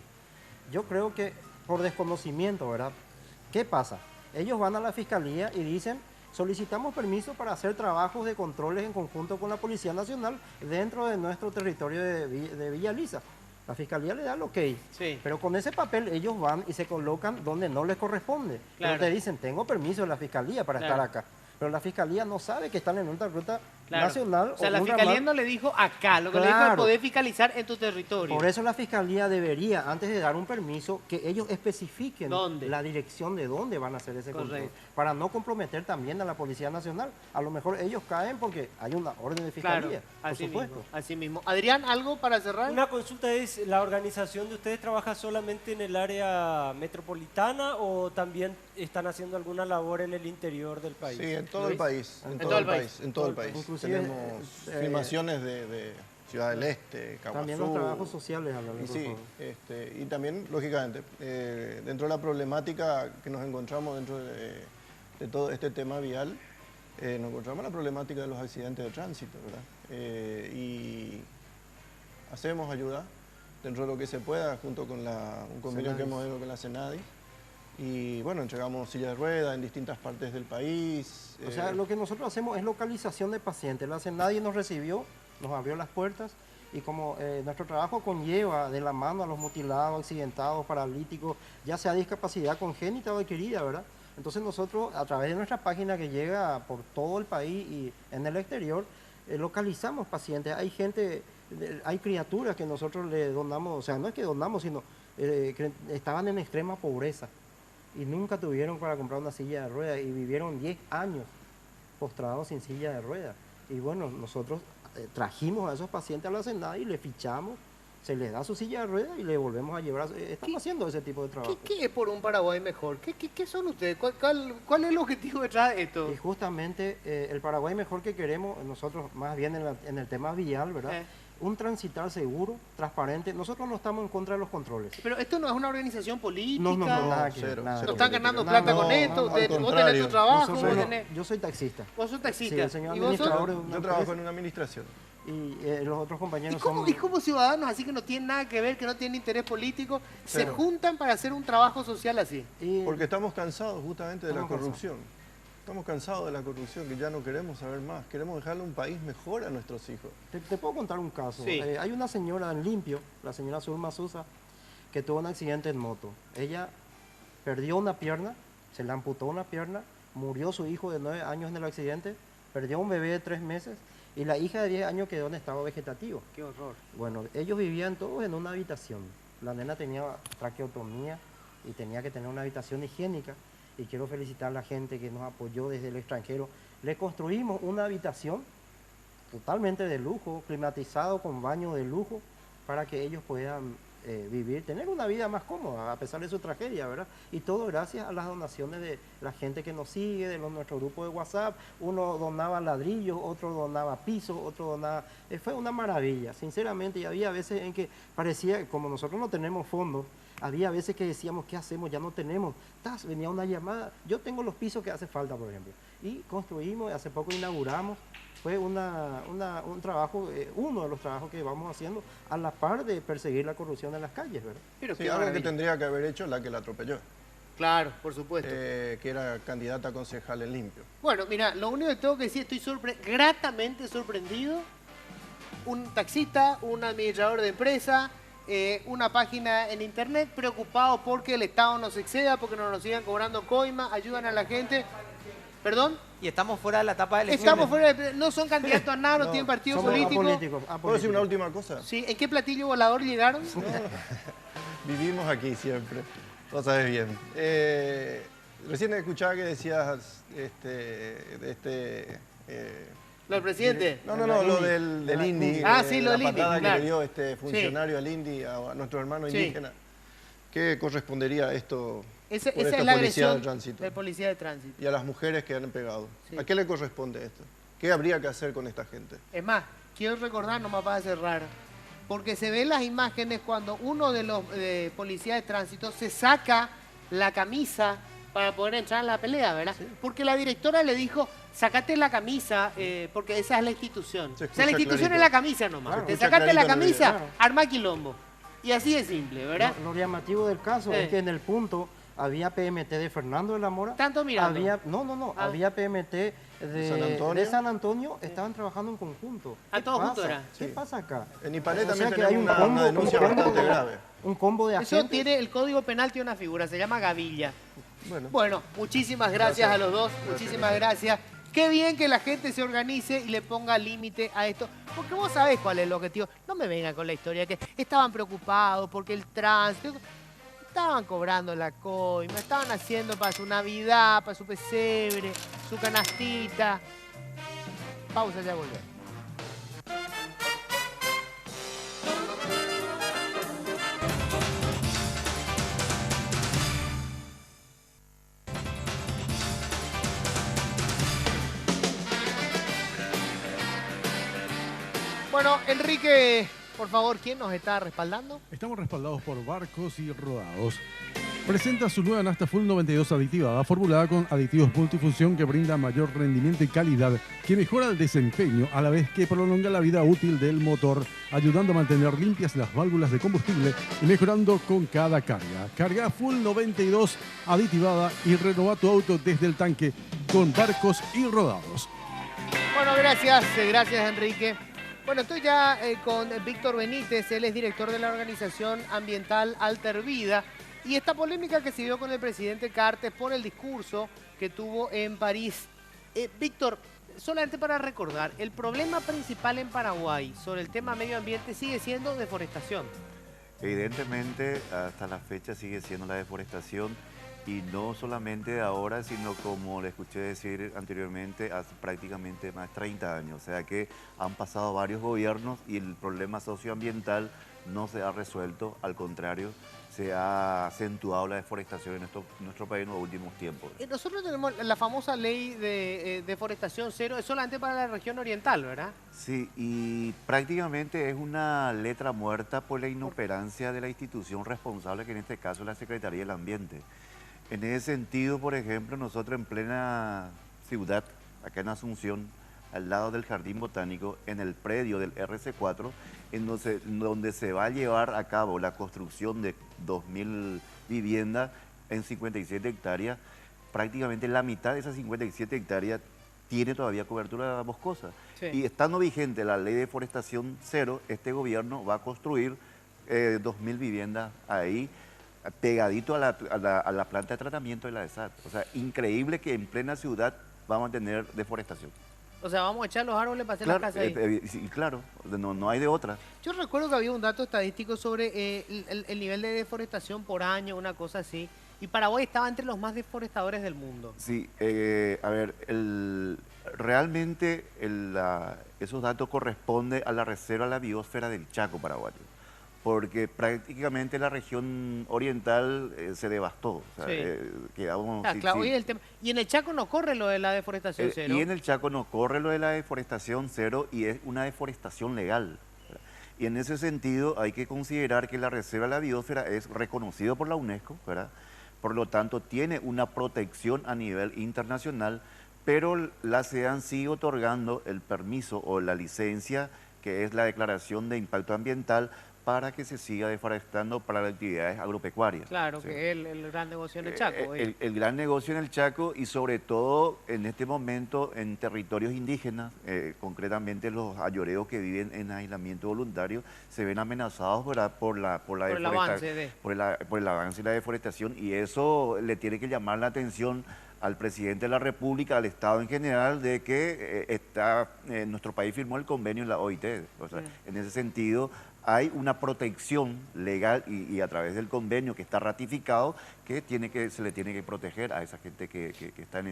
Yo creo que por desconocimiento, ¿verdad? ¿Qué pasa? Ellos van a la Fiscalía y dicen, solicitamos permiso para hacer trabajos de controles en conjunto con la Policía Nacional dentro de nuestro territorio de Villa Elisa. La Fiscalía le da el ok, Sí. pero con ese papel ellos van y se colocan donde no les corresponde. Claro. Pero te dicen, tengo permiso de la Fiscalía para Claro. estar acá. Pero la Fiscalía no sabe que están en una ruta Claro. nacional. O sea, la un fiscalía ramal. no le dijo acá, lo que le dijo es Claro. poder fiscalizar en tu territorio. Por eso la Fiscalía debería, antes de dar un permiso, que ellos especifiquen ¿Dónde? la dirección de dónde van a hacer ese control. Correcto. Para no comprometer también a la Policía Nacional. A lo mejor ellos caen porque hay una orden de Claro, Fiscalía, por así supuesto. mismo, así mismo. Adrián, ¿algo para cerrar? Una consulta es, ¿la organización de ustedes trabaja solamente en el área metropolitana o también están haciendo alguna labor en el interior del país? Sí, en todo el país. En todo todo el el país. país. En todo el país. Inclusive, Tenemos filmaciones de Ciudad del Este, También los Caguazú. trabajos sociales, háblame, Y por sí, favor. y también, lógicamente, dentro de la problemática que nos encontramos dentro de todo este tema vial, nos encontramos la problemática de los accidentes de tránsito, ¿verdad? Y hacemos ayuda dentro de lo que se pueda, junto con un convenio que Cenadis. hemos hecho con la Cenadis. Y bueno, entregamos sillas de ruedas en distintas partes del país. O sea, lo que nosotros hacemos es localización de pacientes. Nadie nos recibió, nos abrió las puertas y como nuestro trabajo conlleva de la mano a los mutilados, accidentados, paralíticos, ya sea discapacidad congénita o adquirida, ¿verdad? Entonces nosotros, a través de nuestra página que llega por todo el país y en el exterior, localizamos pacientes. Hay gente, hay criaturas que nosotros le donamos, o sea, no es que donamos, sino que estaban en extrema pobreza y nunca tuvieron para comprar una silla de ruedas y vivieron 10 años postrados sin silla de ruedas. Y bueno, nosotros trajimos a esos pacientes a la Senada y le fichamos se les da su silla de ruedas y le volvemos a llevar. Estamos haciendo ese tipo de trabajo. ¿Qué es por un Paraguay mejor? ¿Qué son ustedes? ¿Cuál es el objetivo detrás de esto? Y justamente el Paraguay mejor que queremos, nosotros más bien en el tema vial, ¿verdad? Un transitar seguro, transparente. Nosotros no estamos en contra de los controles. Pero esto no es una organización política. No, nada que ver, nada. ¿No están ganando plata con esto? ¿Vos tenés tu trabajo? Yo soy taxista. ¿Vos sos taxista? Sí, el señor ¿Y vos administrador. Yo trabajo en una administración. Y los otros compañeros ¿Y cómo ciudadanos así que no tienen nada que ver, que no tienen interés político, se juntan para hacer un trabajo social así? Porque estamos cansados justamente de la corrupción. Estamos cansados de la corrupción, que ya no queremos saber más. Queremos dejarle un país mejor a nuestros hijos. Te puedo contar un caso. Sí. Hay una señora en Limpio, la señora Zulma Sousa, que tuvo un accidente en moto. Ella perdió una pierna, se le amputó una pierna, murió su hijo de 9 años en el accidente, perdió un bebé de 3 meses y la hija de 10 años quedó en estado vegetativo. Qué horror. Bueno, ellos vivían todos en una habitación. La nena tenía traqueotomía y tenía que tener una habitación higiénica. Y quiero felicitar a la gente que nos apoyó desde el extranjero. Le construimos una habitación totalmente de lujo, climatizado con baño de lujo, para que ellos puedan vivir, tener una vida más cómoda, a pesar de su tragedia, ¿verdad? Y todo gracias a las donaciones de la gente que nos sigue, de nuestro grupo de WhatsApp. Uno donaba ladrillos, otro donaba pisos, otro donaba... fue una maravilla, sinceramente, y había veces en que parecía, como nosotros no tenemos fondos, había veces que decíamos, ¿qué hacemos? Ya no tenemos. Venía una llamada, yo tengo los pisos que hace falta, por ejemplo. Y construimos, hace poco inauguramos. Fue un trabajo, uno de los trabajos que vamos haciendo a la par de perseguir la corrupción en las calles, ¿verdad? Pero sí, algo que tendría que haber hecho la que la atropelló. Claro, por supuesto. Que era candidata a concejal en Limpio. Bueno, mira, lo único que tengo que decir, estoy gratamente sorprendido. Un taxista, un administrador de empresa, una página en internet, preocupado porque el Estado nos exceda, porque no nos sigan cobrando coima, ayudan a la gente. ¿Perdón? Y estamos fuera de la etapa de elecciones. Estamos fuera de... No son candidatos a nada, no tienen partido político. ¿Puedo decir una última cosa? Sí. ¿En qué platillo volador llegaron? No. Vivimos aquí siempre. Lo sabes bien. Recién escuchaba que decías ¿Lo del presidente? No, lo del Indy. Sí, lo del Indy. La patada que le dio este funcionario al Indy, a nuestro hermano indígena. ¿Qué correspondería a esto? Esa es la agresión de policía de tránsito. Y a las mujeres que han pegado. Sí. ¿A qué le corresponde esto? ¿Qué habría que hacer con esta gente? Es más, quiero recordar, nomás para cerrar, porque se ven las imágenes cuando uno de los policías de tránsito se saca la camisa para poder entrar en la pelea, ¿verdad? Sí. Porque la directora le dijo, sacate la camisa, porque esa es la institución. O sea, la institución clarito. Es la camisa nomás. Claro, te sacaste la camisa, claro. Arma quilombo. Y así de simple, ¿verdad? Lo llamativo del caso es que en el punto había PMT de Fernando de la Mora. ¿Tanto mirando? Había PMT de San Antonio, estaban trabajando en conjunto. ¿A todos juntos era? ¿Qué pasa acá? En Ipalé también tenemos una denuncia bastante grave. Un combo de agentes. Eso tiene, el Código Penal tiene una figura, se llama gavilla. Bueno, muchísimas gracias a los dos, muchísimas gracias. Qué bien que la gente se organice y le ponga límite a esto. Porque vos sabés cuál es el objetivo. No me vengan con la historia que estaban preocupados porque el tránsito... Estaban cobrando la coima, estaban haciendo para su Navidad, para su pesebre, su canastita. Pausa, ya volvemos. Bueno, Enrique, por favor, ¿quién nos está respaldando? Estamos respaldados por Barcos y Rodados. Presenta su nueva nafta Full 92 aditivada, formulada con aditivos multifunción que brinda mayor rendimiento y calidad, que mejora el desempeño a la vez que prolonga la vida útil del motor, ayudando a mantener limpias las válvulas de combustible y mejorando con cada carga. Carga Full 92 aditivada y renova tu auto desde el tanque con Barcos y Rodados. Bueno, gracias Enrique. Bueno, estoy ya con Víctor Benítez, él es director de la organización ambiental Altervida. Y esta polémica que se dio con el presidente Cartes por el discurso que tuvo en París. Víctor, solamente para recordar, el problema principal en Paraguay sobre el tema medio ambiente sigue siendo deforestación. Evidentemente, hasta la fecha sigue siendo la deforestación Y no solamente de ahora, sino como le escuché decir anteriormente, hace prácticamente más de 30 años. O sea que han pasado varios gobiernos y el problema socioambiental no se ha resuelto, al contrario, se ha acentuado la deforestación en nuestro país en los últimos tiempos. Nosotros tenemos la famosa ley de deforestación cero, es solamente para la región oriental, ¿verdad? Sí, y prácticamente es una letra muerta por la inoperancia de la institución responsable, que en este caso es la Secretaría del Ambiente. En ese sentido, por ejemplo, nosotros en plena ciudad, acá en Asunción, al lado del Jardín Botánico, en el predio del RC4, donde se va a llevar a cabo la construcción de 2.000 viviendas en 57 hectáreas, prácticamente la mitad de esas 57 hectáreas tiene todavía cobertura boscosa. Sí. Y estando vigente la ley de deforestación cero, este gobierno va a construir 2.000 viviendas ahí, pegadito a la planta de tratamiento de la ESAT. O sea, increíble que en plena ciudad vamos a tener deforestación. O sea, vamos a echar los árboles para hacer las casas ahí. Sí, claro, no hay de otra. Yo recuerdo que había un dato estadístico sobre el nivel de deforestación por año, una cosa así. Y Paraguay estaba entre los más deforestadores del mundo. Sí, a ver, realmente esos datos corresponden a la reserva de la biosfera del Chaco paraguayo, porque prácticamente la región oriental se devastó. O sea, sí. Quedamos, claro, sí. Y en el Chaco no corre lo de la deforestación cero. Y en el Chaco no corre lo de la deforestación cero y es una deforestación legal. Y en ese sentido hay que considerar que la reserva de la biosfera es reconocido por la UNESCO, ¿verdad? Por lo tanto tiene una protección a nivel internacional, pero se han sigue otorgando el permiso o la licencia, que es la declaración de impacto ambiental, para que se siga deforestando para las actividades agropecuarias. Claro, ¿sí? Que es el gran negocio en el Chaco. El gran negocio en el Chaco y sobre todo en este momento en territorios indígenas, concretamente los ayoreos que viven en aislamiento voluntario, se ven amenazados, ¿verdad? por el avance de la deforestación, y eso le tiene que llamar la atención al presidente de la República, al Estado en general, de que nuestro país firmó el convenio en la OIT. O sea, en ese sentido hay una protección legal y a través del convenio que está ratificado que se le tiene que proteger a esa gente que está en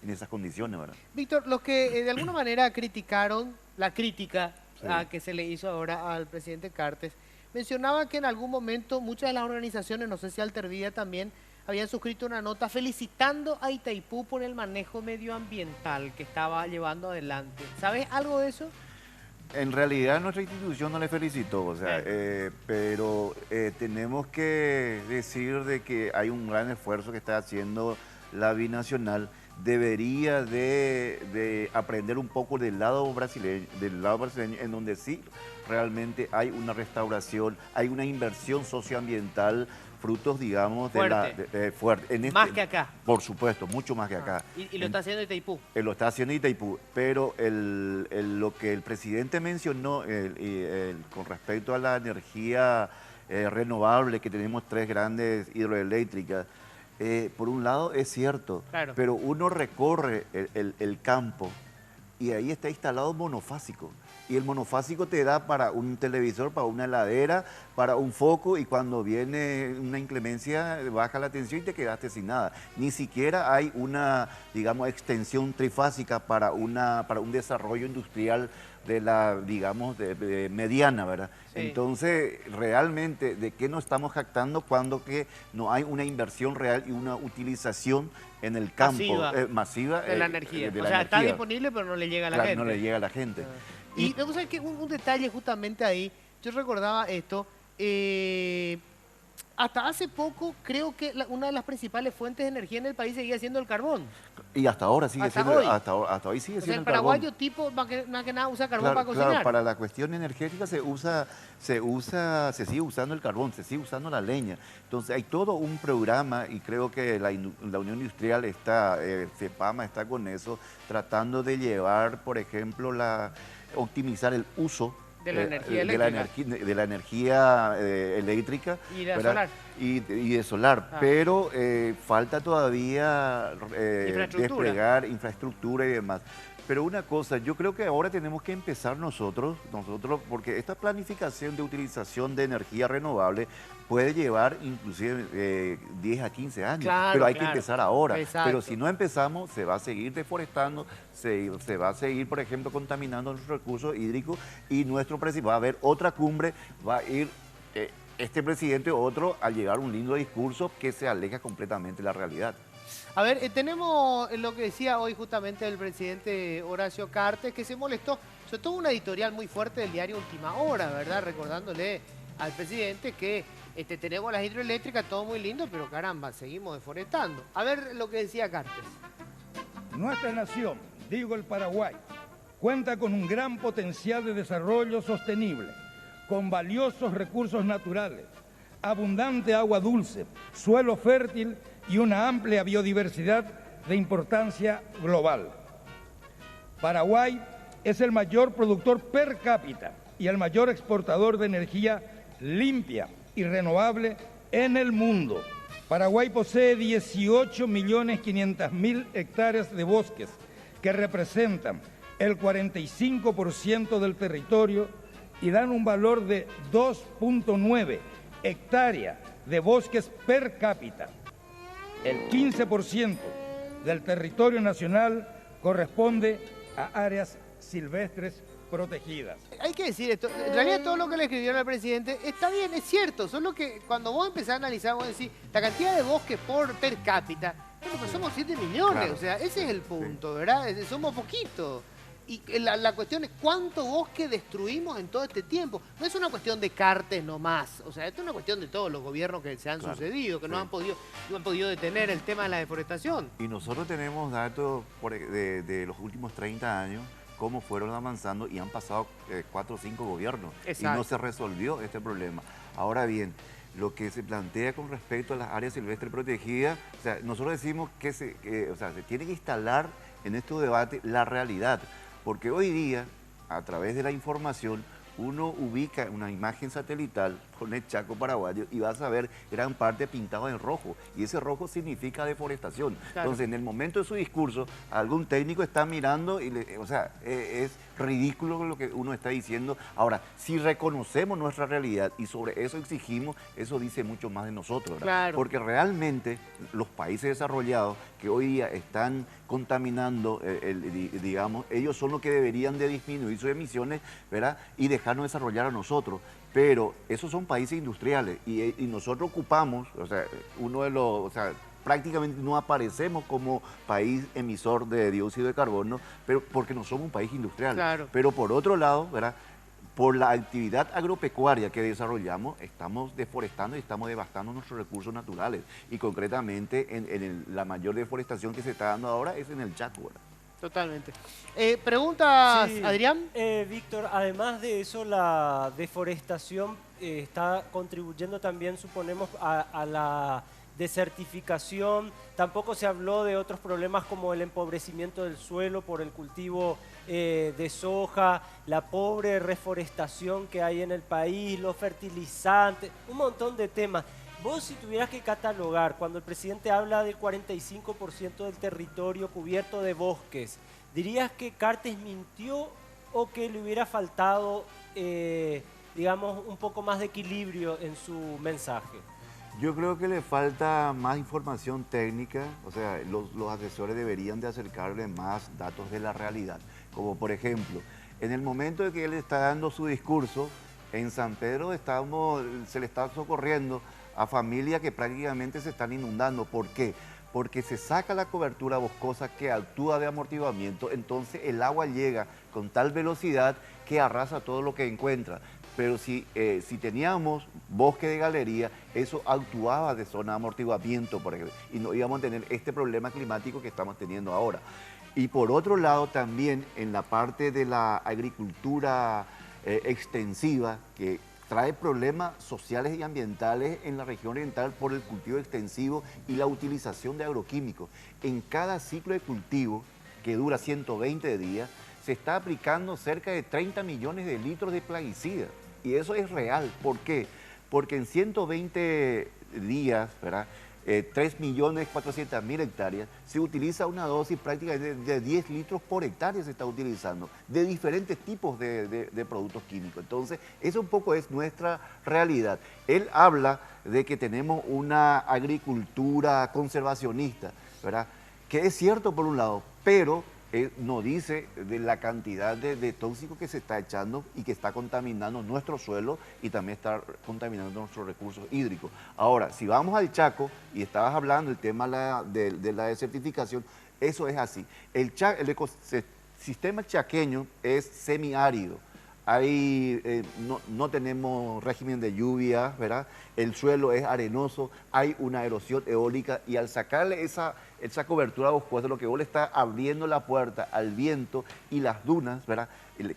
esas condiciones, ¿verdad? Víctor, los que de alguna manera criticaron la crítica que se le hizo ahora al presidente Cartes, mencionaba que en algún momento muchas de las organizaciones, no sé si Altervida también, habían suscrito una nota felicitando a Itaipú por el manejo medioambiental que estaba llevando adelante. ¿Sabes algo de eso? En realidad nuestra institución no le felicitó, o sea, pero tenemos que decir de que hay un gran esfuerzo que está haciendo la binacional. Debería de aprender un poco del lado brasileño, en donde sí realmente hay una restauración, hay una inversión socioambiental, frutos, digamos, fuerte. Más que acá. Por supuesto, mucho más que acá. Y lo está haciendo Itaipú. Lo está haciendo Itaipú, pero lo que el presidente mencionó con respecto a la energía renovable, que tenemos 3 grandes hidroeléctricas, por un lado es cierto, claro, pero uno recorre el campo y ahí está instalado monofásico. Y el monofásico te da para un televisor, para una heladera, para un foco, y cuando viene una inclemencia baja la tensión y te quedaste sin nada. Ni siquiera hay una, digamos, extensión trifásica para un desarrollo industrial de la, digamos, de mediana, ¿verdad? Sí. Entonces, realmente, ¿de qué nos estamos jactando cuando que no hay una inversión real y una utilización en el campo masiva de la energía? Está disponible, pero no le llega a la gente. No le llega a la gente. Y me gusta que un detalle justamente ahí, yo recordaba esto, hasta hace poco creo que una de las principales fuentes de energía en el país seguía siendo el carbón. Y hasta ahora sigue siendo, hasta hoy sigue siendo el carbón. El paraguayo tipo más que nada usa carbón para cocinar. Claro, para la cuestión energética se sigue usando el carbón, se sigue usando la leña. Entonces hay todo un programa, y creo que la Unión Industrial está, CEPAMA está con eso, tratando de llevar, por ejemplo, optimizar el uso de la energía eléctrica y de solar. Y de solar, pero falta todavía desplegar infraestructura y demás. Pero una cosa, yo creo que ahora tenemos que empezar nosotros, porque esta planificación de utilización de energía renovable puede llevar inclusive 10 a 15 años, Claro, pero hay que claro. empezar ahora. Exacto. Pero si no empezamos, se va a seguir deforestando, se va a seguir, por ejemplo, contaminando nuestros recursos hídricos y va a haber otra cumbre, va a ir este presidente o otro a llegar un lindo discurso que se aleja completamente de la realidad. A ver, tenemos lo que decía hoy justamente el presidente Horacio Cartes, que se molestó, sobre todo una editorial muy fuerte del diario Última Hora, ¿verdad? Recordándole al presidente que tenemos las hidroeléctricas, todo muy lindo, pero caramba, seguimos deforestando. A ver lo que decía Cartes. Nuestra nación, digo el Paraguay, cuenta con un gran potencial de desarrollo sostenible, con valiosos recursos naturales, abundante agua dulce, suelo fértil y una amplia biodiversidad de importancia global. Paraguay es el mayor productor per cápita y el mayor exportador de energía limpia y renovable en el mundo. Paraguay posee 18.500.000 hectáreas de bosques, que representan el 45% del territorio y dan un valor de 2.9 hectáreas de bosques per cápita. El 15% del territorio nacional corresponde a áreas silvestres protegidas. Hay que decir esto, en realidad todo lo que le escribieron al presidente está bien, es cierto, solo que cuando vos empezás a analizar, vos decís, la cantidad de bosques per cápita, bueno, pues somos 7 millones, Claro. O sea, ese es el punto, ¿verdad? Somos poquitos. Y la cuestión es cuánto bosque destruimos en todo este tiempo. No es una cuestión de Cartes nomás, o sea, esto es una cuestión de todos los gobiernos que se han sucedido, que no han podido detener el tema de la deforestación. Y nosotros tenemos datos de los últimos 30 años, cómo fueron avanzando y han pasado 4 o 5 gobiernos. Exacto. Y no se resolvió este problema. Ahora bien, lo que se plantea con respecto a las áreas silvestres protegidas, o sea, nosotros decimos que se tiene que instalar en este debate la realidad, porque hoy día, a través de la información, uno ubica una imagen satelital con el Chaco paraguayo y vas a ver gran parte pintado en rojo, y ese rojo significa deforestación. Claro. Entonces, en el momento de su discurso, algún técnico está mirando y es ridículo lo que uno está diciendo. Ahora, si reconocemos nuestra realidad y sobre eso exigimos, eso dice mucho más de nosotros, ¿verdad? Claro. Porque realmente los países desarrollados que hoy día están contaminando, digamos, ellos son los que deberían de disminuir sus emisiones, ¿verdad? Y dejarnos desarrollar a nosotros. Pero esos son países industriales y nosotros ocupamos, prácticamente no aparecemos como país emisor de dióxido de carbono, pero porque no somos un país industrial. Claro. Pero por otro lado, ¿verdad? Por la actividad agropecuaria que desarrollamos, estamos deforestando y estamos devastando nuestros recursos naturales. Y concretamente, la mayor deforestación que se está dando ahora es en el Chaco, ¿verdad? Totalmente. ¿Preguntas, Sí, Adrián? Víctor, además de eso, la deforestación está contribuyendo también, suponemos, a la desertificación. Tampoco se habló de otros problemas como el empobrecimiento del suelo por el cultivo de soja, la pobre reforestación que hay en el país, los fertilizantes, un montón de temas. Vos, si tuvieras que catalogar, cuando el presidente habla del 45% del territorio cubierto de bosques, ¿dirías que Cartes mintió o que le hubiera faltado, digamos, un poco más de equilibrio en su mensaje? Yo creo que le falta más información técnica, o sea, los asesores deberían de acercarle más datos de la realidad. Como por ejemplo, en el momento de que él está dando su discurso, en San Pedro se le está socorriendo a familias que prácticamente se están inundando. ¿Por qué? Porque se saca la cobertura boscosa que actúa de amortiguamiento, entonces el agua llega con tal velocidad que arrasa todo lo que encuentra. Pero si teníamos bosque de galería, eso actuaba de zona de amortiguamiento, por ejemplo, y no íbamos a tener este problema climático que estamos teniendo ahora. Y por otro lado, también en la parte de la agricultura extensiva, que trae problemas sociales y ambientales en la región oriental por el cultivo extensivo y la utilización de agroquímicos. En cada ciclo de cultivo, que dura 120 días, se está aplicando cerca de 30 millones de litros de plaguicidas. Y eso es real. ¿Por qué? Porque en 120 días, ¿verdad?, 3.400.000 hectáreas, se utiliza una dosis prácticamente de 10 litros por hectárea se está utilizando, de diferentes tipos de productos químicos. Entonces, eso un poco es nuestra realidad. Él habla de que tenemos una agricultura conservacionista, ¿verdad? Que es cierto por un lado, pero no dice de la cantidad de tóxicos que se está echando y que está contaminando nuestro suelo y también está contaminando nuestros recursos hídricos. Ahora, si vamos al Chaco, y estabas hablando del tema de la desertificación, eso es así. El ecosistema chaqueño es semiárido. No tenemos régimen de lluvia, ¿verdad? El suelo es arenoso, hay una erosión eólica y al sacarle esa cobertura boscosa, lo que vos le está abriendo la puerta al viento y las dunas, ¿verdad?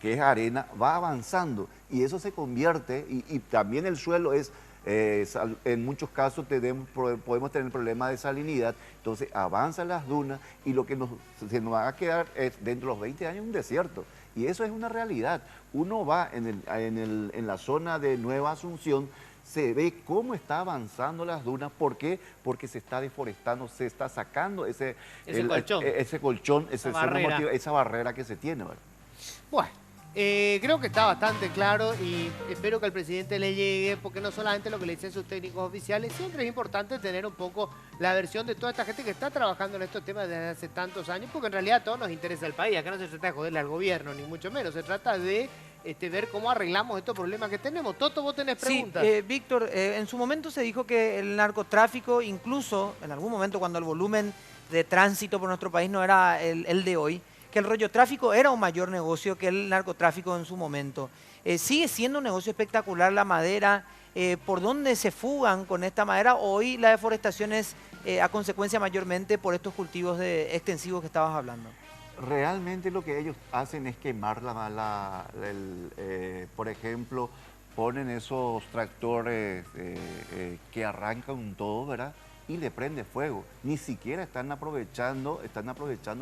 Que es arena, va avanzando y eso se convierte, y también el suelo es, en muchos casos podemos tener problemas de salinidad, entonces avanzan las dunas y lo que se nos va a quedar es dentro de los 20 años un desierto. Y eso es una realidad. Uno va en la zona de Nueva Asunción, se ve cómo está avanzando las dunas. ¿Por qué? Porque se está deforestando, se está sacando esa barrera que se tiene, ¿verdad? Bueno, creo que está bastante claro y espero que al presidente le llegue, porque no solamente lo que le dicen sus técnicos oficiales, siempre es importante tener un poco la versión de toda esta gente que está trabajando en estos temas desde hace tantos años, porque en realidad a todos nos interesa el país. Acá no se trata de joderle al gobierno, ni mucho menos, se trata de ver cómo arreglamos estos problemas que tenemos. Toto, vos tenés preguntas. Sí, Víctor, en su momento se dijo que el narcotráfico, incluso en algún momento cuando el volumen de tránsito por nuestro país no era el de hoy, que el rollo tráfico era un mayor negocio que el narcotráfico en su momento. Sigue siendo un negocio espectacular la madera. ¿Por dónde se fugan con esta madera? Hoy la deforestación es a consecuencia mayormente por estos cultivos extensivos que estabas hablando. Realmente lo que ellos hacen es quemar por ejemplo, ponen esos tractores que arrancan todo, ¿verdad? Y le prende fuego. Ni siquiera están aprovechando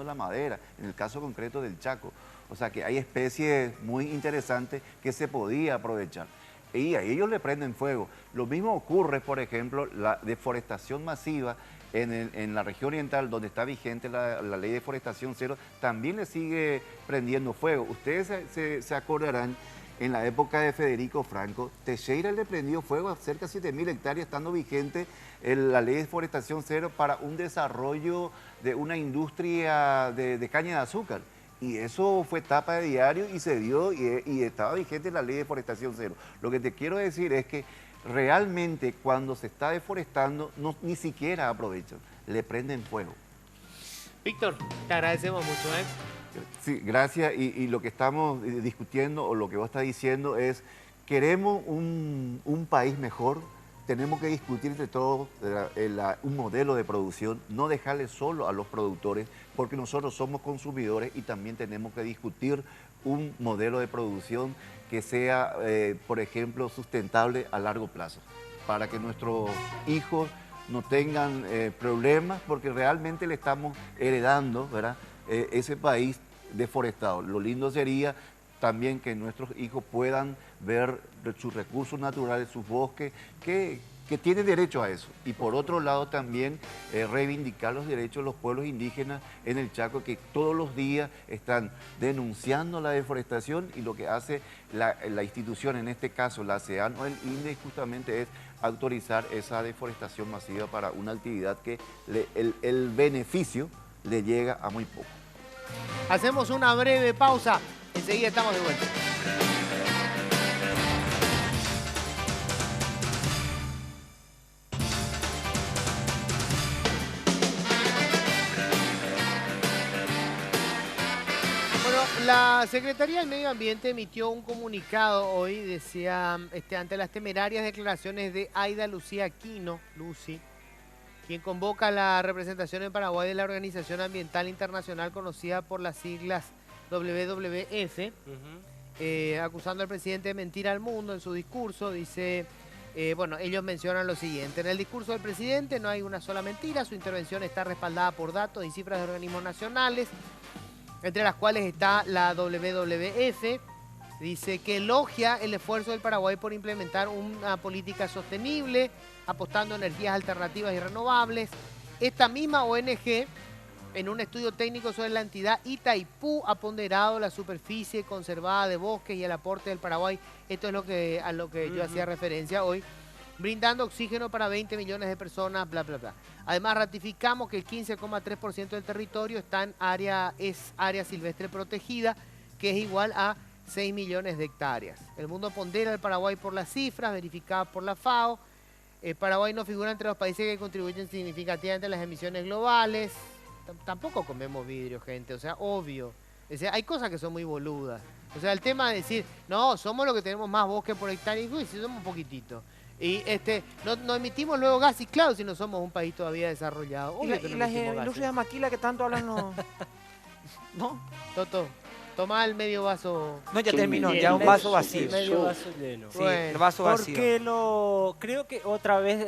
la madera, en el caso concreto del Chaco. O sea que hay especies muy interesantes que se podía aprovechar. Y a ellos le prenden fuego. Lo mismo ocurre, por ejemplo, la deforestación masiva en la región oriental, donde está vigente la ley de deforestación cero, también le sigue prendiendo fuego. Ustedes se acordarán, en la época de Federico Franco, Teixeira le prendió fuego a cerca de 7.000 hectáreas, estando vigente la ley de deforestación cero para un desarrollo de una industria de caña de azúcar. Y eso fue tapa de diario y se dio y estaba vigente la ley de deforestación cero. Lo que te quiero decir es que realmente cuando se está deforestando ni siquiera aprovechan, le prenden fuego. Víctor, te agradecemos mucho, ¿eh? Sí, gracias. Y lo que estamos discutiendo o lo que vos estás diciendo es, queremos un país mejor, tenemos que discutir entre todos un modelo de producción, no dejarle solo a los productores, porque nosotros somos consumidores y también tenemos que discutir un modelo de producción que sea, por ejemplo, sustentable a largo plazo, para que nuestros hijos no tengan problemas, porque realmente le estamos heredando, ¿verdad?, ese país deforestado. Lo lindo sería también que nuestros hijos puedan ver sus recursos naturales, sus bosques, que tienen derecho a eso. Y por otro lado también reivindicar los derechos de los pueblos indígenas en el Chaco, que todos los días están denunciando la deforestación, y lo que hace la institución, en este caso la CEAN o el INDE, justamente es autorizar esa deforestación masiva para una actividad que el beneficio le llega a muy poco. Hacemos una breve pausa, enseguida estamos de vuelta. Bueno, la Secretaría del Medio Ambiente emitió un comunicado hoy, decía, ante las temerarias declaraciones de Aida Lucía Aquino, Lucy, quien convoca la representación en Paraguay de la Organización Ambiental Internacional, conocida por las siglas WWF, acusando al presidente de mentir al mundo en su discurso. Dice, bueno, ellos mencionan lo siguiente: en el discurso del presidente no hay una sola mentira, su intervención está respaldada por datos y cifras de organismos nacionales, entre las cuales está la WWF, Dice que elogia el esfuerzo del Paraguay por implementar una política sostenible, apostando a energías alternativas y renovables. Esta misma ONG, en un estudio técnico sobre la entidad Itaipú, ha ponderado la superficie conservada de bosques y el aporte del Paraguay. Esto es a lo que yo hacía referencia hoy. Brindando oxígeno para 20 millones de personas, bla, bla, bla. Además, ratificamos que el 15,3% del territorio está en área silvestre protegida, que es igual a 6 millones de hectáreas. El mundo pondera al Paraguay por las cifras verificadas por la FAO. Paraguay no figura entre los países que contribuyen significativamente a las emisiones globales. Tampoco comemos vidrio, gente, o sea, obvio. O sea, hay cosas que son muy boludas. O sea, el tema de decir, no, somos los que tenemos más bosque por hectárea, y si somos un poquitito. Y no emitimos luego gas y claro si no somos un país todavía desarrollado. Obvio que no las industrias de maquila que tanto hablan no. ¿No? Toto, toma el medio vaso. No, ya terminó, ya un vaso vacío. Medio vaso lleno. Sí, bueno, el vaso vacío. Porque creo que otra vez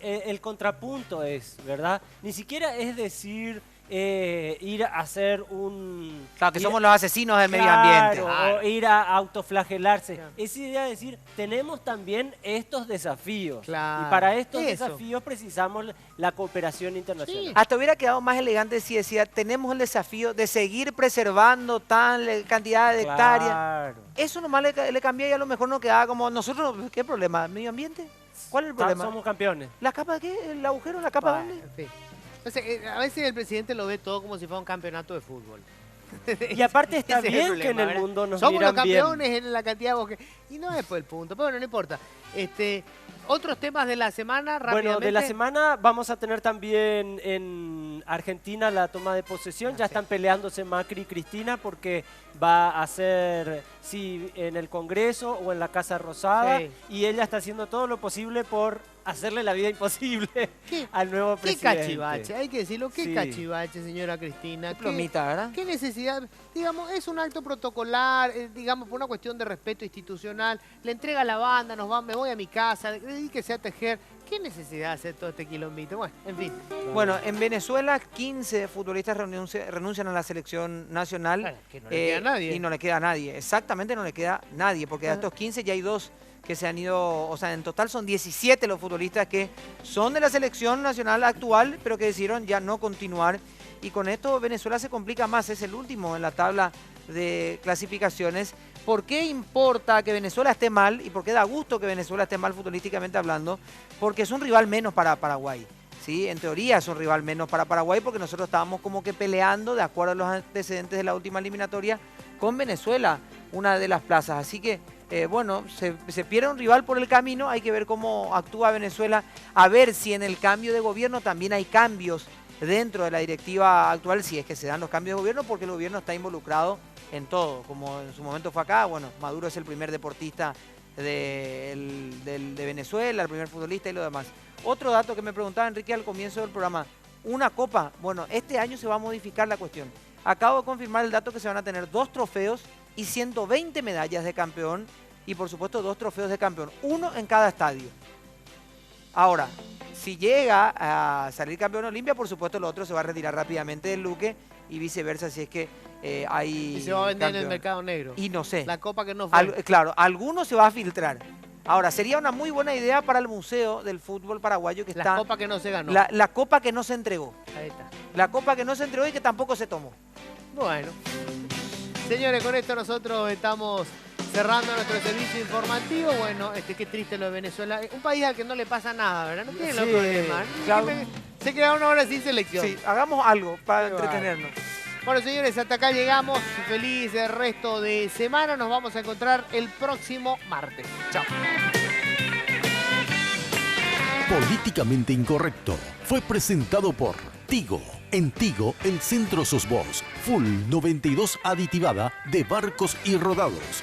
el contrapunto es, ¿verdad? Ni siquiera es decir ir a hacer un... Claro, que somos los asesinos del medio ambiente. O ir a autoflagelarse. Claro. Es idea de decir, tenemos también estos desafíos. Claro. Y para estos desafíos precisamos la cooperación internacional. Sí. Hasta hubiera quedado más elegante si decía, tenemos el desafío de seguir preservando tal cantidad de hectáreas. Eso nomás le cambié y a lo mejor no quedaba como nosotros, ¿qué problema? ¿Medio ambiente? ¿Cuál es el problema? Somos campeones. ¿La capa de qué? ¿El agujero? ¿La capa dónde? Sí. O sea, a veces el presidente lo ve todo como si fuera un campeonato de fútbol. Y aparte está bien problema, que en el mundo nos somos miran los campeones bien. En la cantidad de bosques. Y no es por el punto, pero bueno, no importa. Otros temas de la semana, rápidamente. Bueno, de la semana vamos a tener también en Argentina la toma de posesión. Ya están peleándose Macri y Cristina porque va a ser, sí, en el Congreso o en la Casa Rosada. Sí. Y ella está haciendo todo lo posible por hacerle la vida imposible al nuevo presidente. Qué cachivache, hay que decirlo, qué cachivache, señora Cristina. Qué plomita, ¿verdad? Qué necesidad, digamos, es un acto protocolar, digamos, por una cuestión de respeto institucional. Le entrega a la banda, me voy a mi casa, dedíquese a tejer. ¿Qué necesidad de hacer todo este quilombito? Bueno, en fin. Bueno, en Venezuela 15 futbolistas renuncian a la selección nacional. Bueno, que no le queda a nadie. Y no le queda a nadie, exactamente no le queda a nadie, porque de estos 15 ya hay 2 que se han ido, o sea, en total son 17 los futbolistas que son de la selección nacional actual, pero que decidieron ya no continuar. Y con esto Venezuela se complica más, es el último en la tabla de clasificaciones. ¿Por qué importa que Venezuela esté mal y por qué da gusto que Venezuela esté mal futbolísticamente hablando? Porque es un rival menos para Paraguay. ¿Sí? En teoría es un rival menos para Paraguay porque nosotros estábamos como que peleando, de acuerdo a los antecedentes de la última eliminatoria, con Venezuela, una de las plazas. Así que, bueno, se pierde un rival por el camino, hay que ver cómo actúa Venezuela, a ver si en el cambio de gobierno también hay cambios dentro de la directiva actual, si es que se dan los cambios de gobierno, porque el gobierno está involucrado en todo, como en su momento fue acá. Bueno, Maduro es el primer deportista de Venezuela, el primer futbolista y lo demás. Otro dato que me preguntaba Enrique al comienzo del programa, una copa. Bueno, este año se va a modificar la cuestión. Acabo de confirmar el dato que se van a tener 2 trofeos y 120 medallas de campeón y por supuesto 2 trofeos de campeón, 1 en cada estadio. Ahora, si llega a salir campeón Olimpia, por supuesto lo otro se va a retirar rápidamente del Luque y viceversa si es que hay... Y se va a vender campeón en el mercado negro. Y no sé. La copa que no fue. Claro, alguno se va a filtrar. Ahora, sería una muy buena idea para el Museo del Fútbol Paraguayo que está... La copa que no se ganó. La copa que no se entregó. Ahí está. La copa que no se entregó y que tampoco se tomó. Bueno. Señores, con esto nosotros estamos cerrando nuestro servicio informativo. Bueno, qué triste lo de Venezuela. Un país al que no le pasa nada, ¿verdad? No tiene los problemas. Claro. Se queda una hora sin selección. Sí, hagamos algo para entretenernos. Bueno, señores, hasta acá llegamos. Feliz resto de semana. Nos vamos a encontrar el próximo martes. Chao. Políticamente Incorrecto fue presentado por Tigo. En Tigo, el centro sos vos. Full 92 aditivada de barcos y rodados.